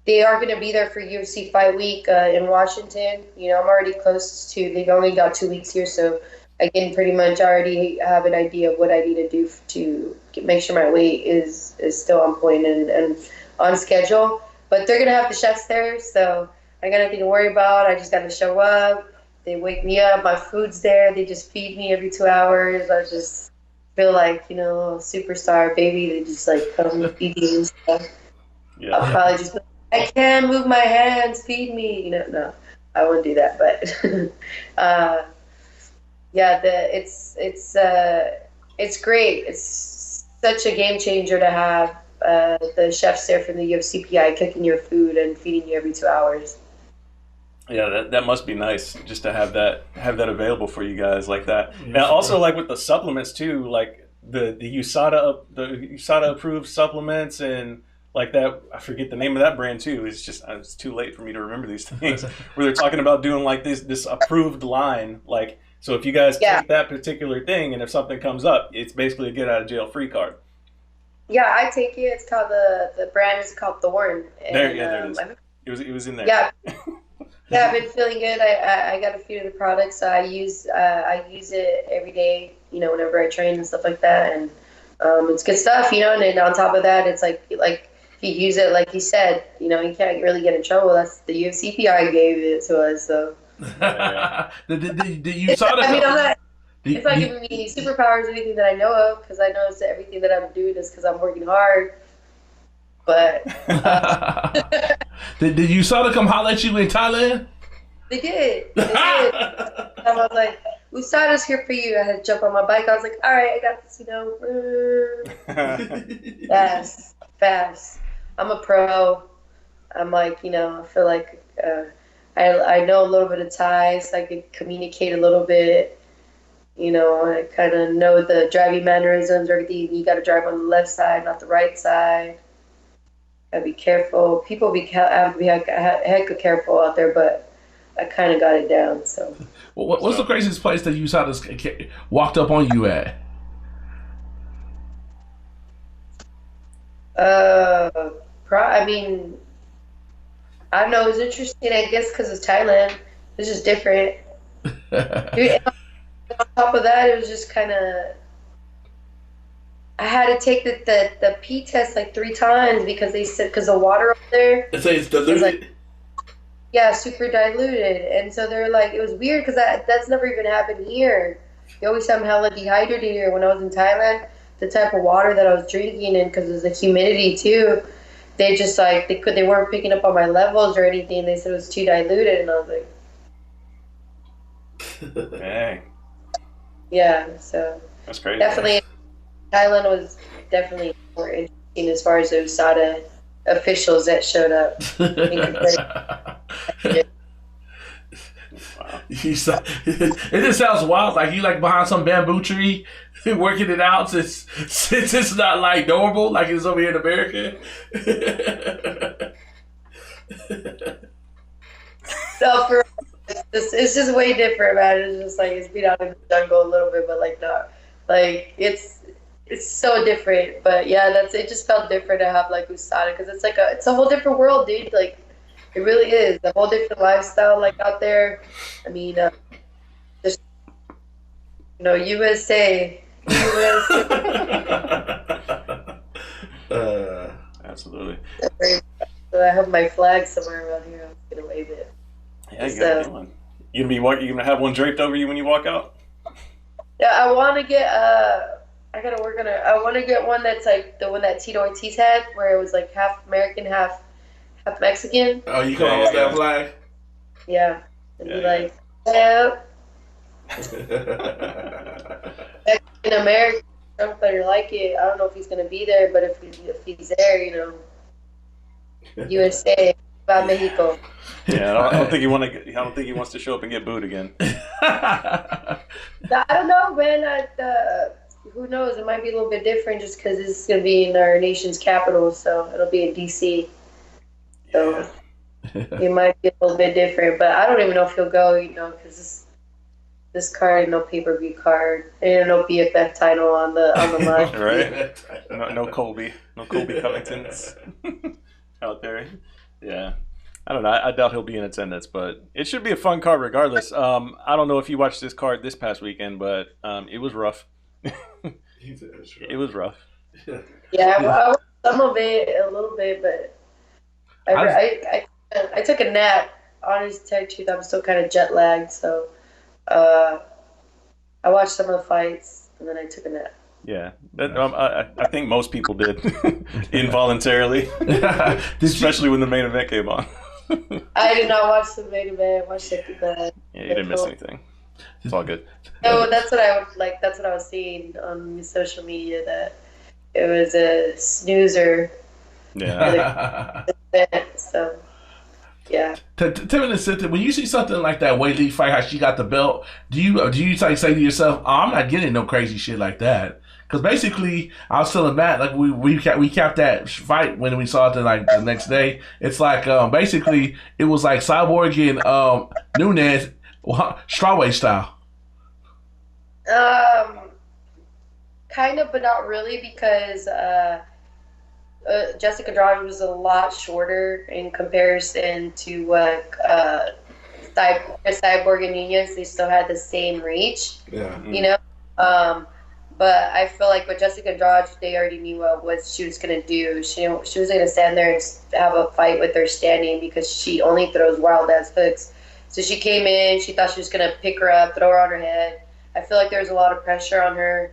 they are going to be there for UFC Fight Week in Washington. You know, I'm already close to. They've only got 2 weeks here, so I can pretty much already have an idea of what I need to do to make sure my weight is still on point and on schedule. But they're going to have the chefs there, so I got nothing to worry about. I just got to show up. They wake me up. My food's there. They just feed me every 2 hours. I just feel like, you know, a superstar baby. They just like come feed me and stuff. Yeah. I'll probably just, I can't move my hands. Feed me. You know, no, I wouldn't do that. But yeah, it's great. It's such a game changer to have the chefs there from the UFC PI cooking your food and feeding you every 2 hours. Yeah, that must be nice just to have that available for you guys like that. And also like with the supplements too, like the USADA approved supplements and like that. I forget the name of that brand too. It's too late for me to remember these things. Where they're talking about doing like this approved line, like so if you guys take that particular thing and if something comes up, it's basically a get out of jail free card. Yeah, I take it. It's called the brand is called Thorn. And, there it is. It was in there. Yeah. Yeah, I've been feeling good. I got a few of the products. I use it every day, you know, whenever I train and stuff like that. And it's good stuff, you know. And then on top of that, it's like if you use it, like you said, you know, you can't really get in trouble. That's the UFC PI gave it to us. So. You saw that? I mean, I'm not. It's not giving me superpowers or anything that I know of, because I know that everything that I'm doing is because I'm working hard. But did USADA come holler at you in Thailand? They did. I was like, USADA's here for you. I had to jump on my bike. I was like, all right, I got this, you know. Fast. I'm a pro. I'm like, you know, I feel like I know a little bit of Thai, so I can communicate a little bit. You know, I kind of know the driving mannerisms, everything. You got to drive on the left side, not the right side. Gotta be careful. People have to be heck of careful out there, but I kind of got it down. So, what's the craziest place that you saw this walked up on you at? I mean, I don't know. It was interesting, I guess, because it's Thailand. It's just different. Dude, on top of that, it was just kind of. I had to take the pee test like 3 times because they said the water up there. It's diluted. Like, yeah, super diluted, and so they're like, it was weird because that's never even happened here. You always have hella dehydrated here. When I was in Thailand, the type of water that I was drinking, and because of the humidity too, they just like they weren't picking up on my levels or anything. They said it was too diluted, and I was like, dang. Yeah, so that's crazy. Definitely. Thailand was definitely more interesting as far as the USADA officials that showed up. Wow. It just sounds wild. Like you like behind some bamboo tree, working it out since it's not like normal, like it's over here in America. So for it's just way different, man. It's just like it's being out in the jungle a little bit, but like not like it's so different. But yeah, it just felt different to have like USADA because it's a whole different world, dude. Like it really is a whole different lifestyle like out there. I mean, just USA. Absolutely. So I have my flag somewhere around here. I'm gonna wave it. Yeah, you So, gotta get one. You gonna have one draped over you when you walk out? yeah, I want to get I gotta work on it. I want to get one that's like the one that Tito Ortiz had, where it was like half American, half Mexican. Oh, you come out with that flag? Yeah, and Yeah, be yeah. like, yeah. In America, Trump better like it. I don't know if he's gonna be there, but if he's there, USA, about Mexico. Yeah, I don't think I don't think he wants to show up and get booed again. I don't know, man. Who knows? It might be a little bit different just because it's gonna be in our nation's capital, so it'll be in DC. So it might be a little bit different, but I don't even know if he'll go. Because this card ain't no pay-per-view card. Ain't no BFF title on the line. Right? No Colby Covingtons out there. Yeah. I don't know. I doubt he'll be in attendance, but it should be a fun card regardless. I don't know if you watched this card this past weekend, but it was rough. It was rough. Yeah, I watched some of it a little bit, but I took a nap. Honestly, to tell you the truth, I'm still kind of jet lagged, so I watched some of the fights and then I took a nap. Yeah, I think most people did involuntarily, especially when the main event came on. I did not watch the main event. I watched it. Yeah, you didn't miss anything. It's all good. No, that's what I would like. That's what I was seeing on social media, that it was a snoozer. Yeah. So, yeah. Tell me this, Cynthia, when you see something like that Wei Li fight, how she got the belt, do you like say to yourself, "Oh, I'm not getting no crazy shit like that"? Because basically, I was telling Matt, like we capped that fight when we saw it the next day. It's like basically it was like Cyborg and Nunes strawweight style. Kind of, but not really, because Jessica Andrade was a lot shorter in comparison to what Cyborg and Nunez. They still had the same reach. Yeah. But I feel like with Jessica Andrade, they already knew what she was going to do. She was going to stand there and have a fight with her standing, because she only throws wild-ass hooks. So she came in, she thought she was going to pick her up, throw her on her head. I feel like there was a lot of pressure on her,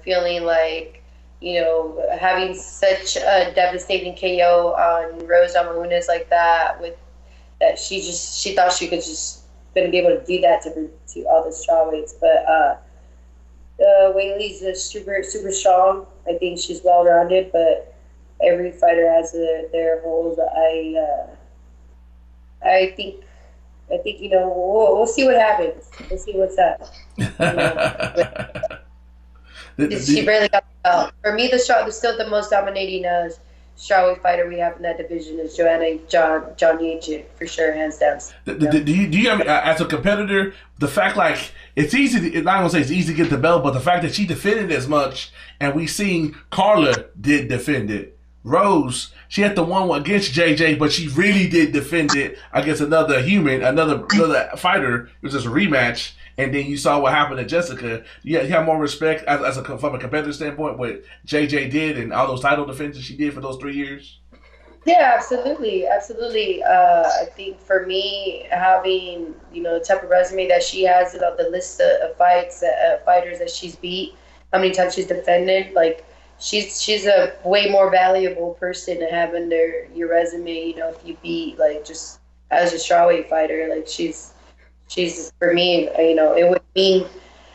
feeling like, having such a devastating KO on Rose Namajunas like that, she thought she could just going to be able to do that to all the strawweights. But Wei Li's super, super strong. I think she's well-rounded, but every fighter has their holes. I think we'll see what happens. We'll see what's up. She barely got the belt. For me, still the most dominating strawweight fighter we have in that division is John Yajit, for sure, hands down. Do you as a competitor, the fact like it's easy? I'm not gonna say it's easy to get the belt, but the fact that she defended as much, and we seen Carla did defend it. Rose, she had the one against JJ, but she really did defend it against another fighter. It was just a rematch, and then you saw what happened to Jessica. You have more respect from a competitive standpoint what JJ did and all those title defenses she did for those 3 years. Yeah, absolutely. I think for me, having the type of resume that she has, the list of fighters that she's beat, how many times she's defended, like. She's a way more valuable person to have under your resume, if you beat, like, just as a strawweight fighter. Like, she's for me, it would mean,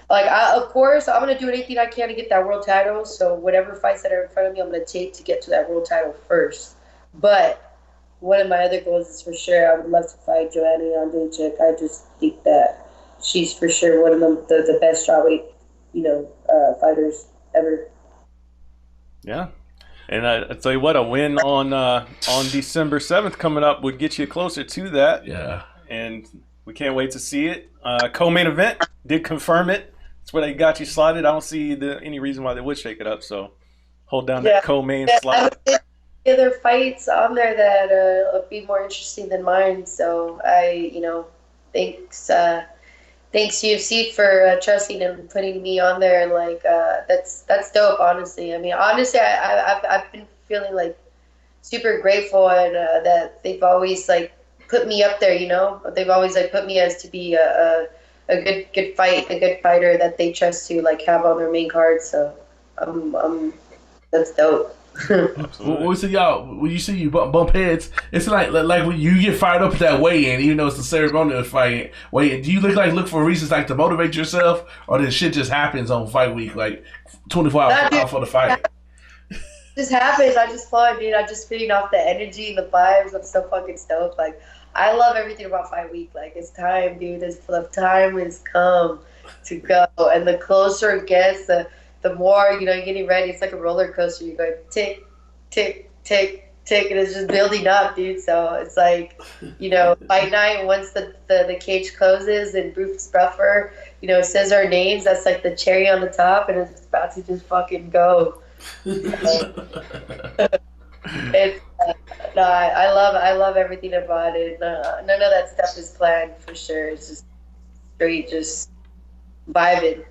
like, of course, I'm going to do anything I can to get that world title. So whatever fights that are in front of me, I'm going to take to get to that world title first. But one of my other goals is for sure, I would love to fight Joanna Jędrzejczyk. I just think that she's for sure one of the best strawweight, fighters ever. Yeah, and I tell you what, a win on December 7th coming up would get you closer to that. Yeah, and we can't wait to see it. Co-main event did confirm it. That's where they got you slotted. I don't see any reason why they would shake it up. So hold down that co-main slot. The other fights on there that will be more interesting than mine. So thanks UFC for trusting and putting me on there, and like that's dope. Honestly, I mean, I've been feeling like super grateful, and that they've always like put me up there. You know, they've always like put me as to be a good fighter that they trust to like have on their main card. So that's dope. When we see y'all, when you see you bump heads, it's like when you get fired up at that weigh-in, even though it's the ceremonial fight weigh-in. Do you look for reasons like to motivate yourself, or does shit just happens on fight week, like 24 hours out for the fight? It just happens. I just fun, dude. I'm just feeding off the energy and the vibes. I'm so fucking stoked. Like I love everything about fight week. Like it's time, dude. The time has come to go, and the closer it gets, the more, you know, you're getting ready. It's like a roller coaster. You're going tick, tick, tick, tick, and it's just building up, dude. So it's like, you know, fight night, once the cage closes and Bruce Buffer, you know, says our names, that's like the cherry on the top, and it's about to just fucking go. It's no, I love everything about it. None of that stuff is planned for sure. It's just straight, just vibing.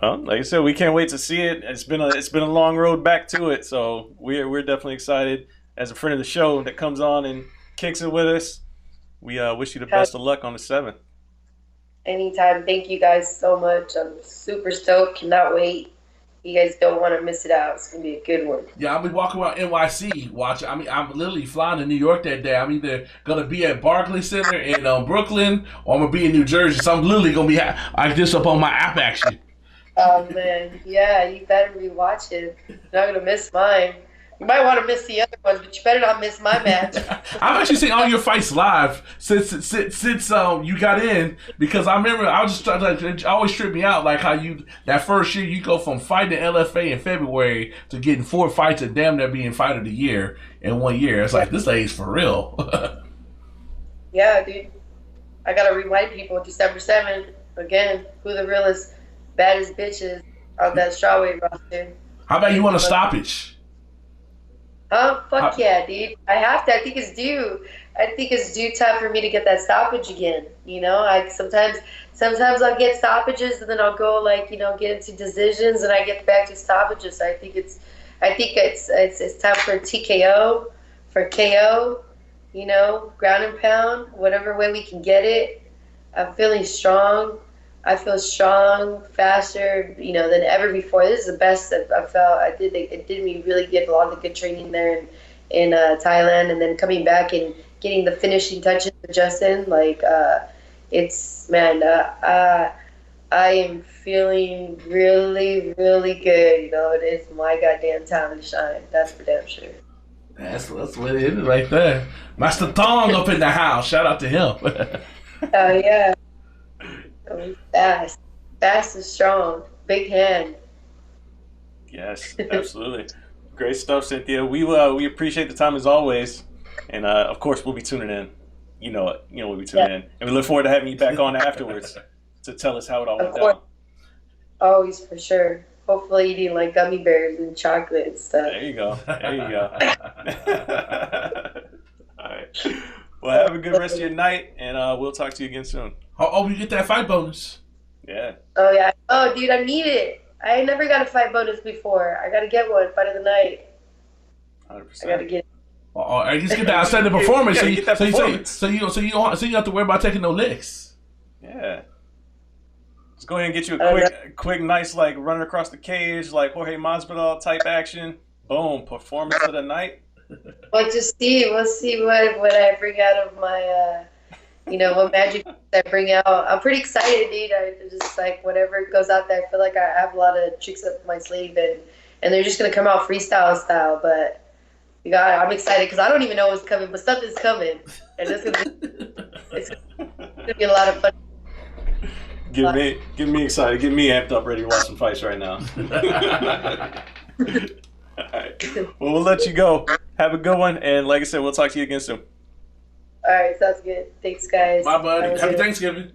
Well, like I said, we can't wait to see it. It's been a long road back to it, so we're definitely excited. As a friend of the show that comes on and kicks it with us, we wish you the best of luck on the 7th. Anytime. Thank you guys so much. I'm super stoked. Cannot wait. You guys don't want to miss it out. It's gonna be a good one. Yeah, I'll be walking around NYC watching. I mean, I'm literally flying to New York that day. I'm either gonna be at Barclays Center in Brooklyn, or I'm gonna be in New Jersey. So I'm literally gonna be like this up on my app action. Oh man, yeah, you better be watching. You're not gonna miss mine. You might want to miss the other ones, but you better not miss my match. I've actually seen all your fights live since you got in, because I remember I was just like, it always tripped me out like how that first year you go from fighting LFA in February to getting 4 fights and damn near being fight of the year in 1 year. It's like this lady's for real. Yeah, dude. I gotta remind people December 7th again. Who the realest, baddest bitches on that strawweight roster? How about you want a stoppage? Oh, fuck yeah, dude. I have to. I think it's due. I think it's due time for me to get that stoppage again. You know, sometimes I'll get stoppages and then I'll go like, you know, get into decisions and I get back to stoppages. I think it's time for TKO, for KO, you know, ground and pound, whatever way we can get it. I'm feeling strong. I feel strong, faster, you know, than ever before. This is the best that I've felt. It did me really good. A lot of the good training there in Thailand, and then coming back and getting the finishing touches with Justin. Like, I am feeling really, really good. You know, it is my goddamn time to shine. That's for damn sure. That's what it is right there. Master Tong up in the house. Shout out to him. Oh yeah. Fast and strong, big hand. Yes, absolutely. Great stuff, Cynthia. We appreciate the time as always, and of course we'll be tuning in. You know it. You know we'll be tuning in, and we look forward to having you back on afterwards to tell us how it all went down. Always, for sure. Hopefully eating like gummy bears and chocolate and stuff. There you go. All right. Well, have a good rest of your night, and we'll talk to you again soon. Oh, you get that fight bonus. Yeah. Oh, yeah. Oh, dude, I need it. I ain't never got a fight bonus before. I got to get one. Fight of the night. 100%. I got to get it. I just get that outstanding performance. So you don't have to worry about taking no licks. Yeah. Let's go ahead and get you a quick, nice, like, running across the cage, like Jorge Masvidal type action. Boom. Performance of the night. We'll see what I bring out of my, what magic I bring out. I'm pretty excited, dude. I just, like, whatever goes out there, I feel like I have a lot of tricks up my sleeve, and they're just going to come out freestyle style, but I'm excited because I don't even know what's coming, but something's coming, and it's gonna be a lot of fun. Get me excited. Get me amped up, ready to watch some fights right now. All right. Well, we'll let you go. Have a good one, and like I said, we'll talk to you again soon. All right, sounds good. Thanks, guys. Bye, buddy. Happy Thanksgiving.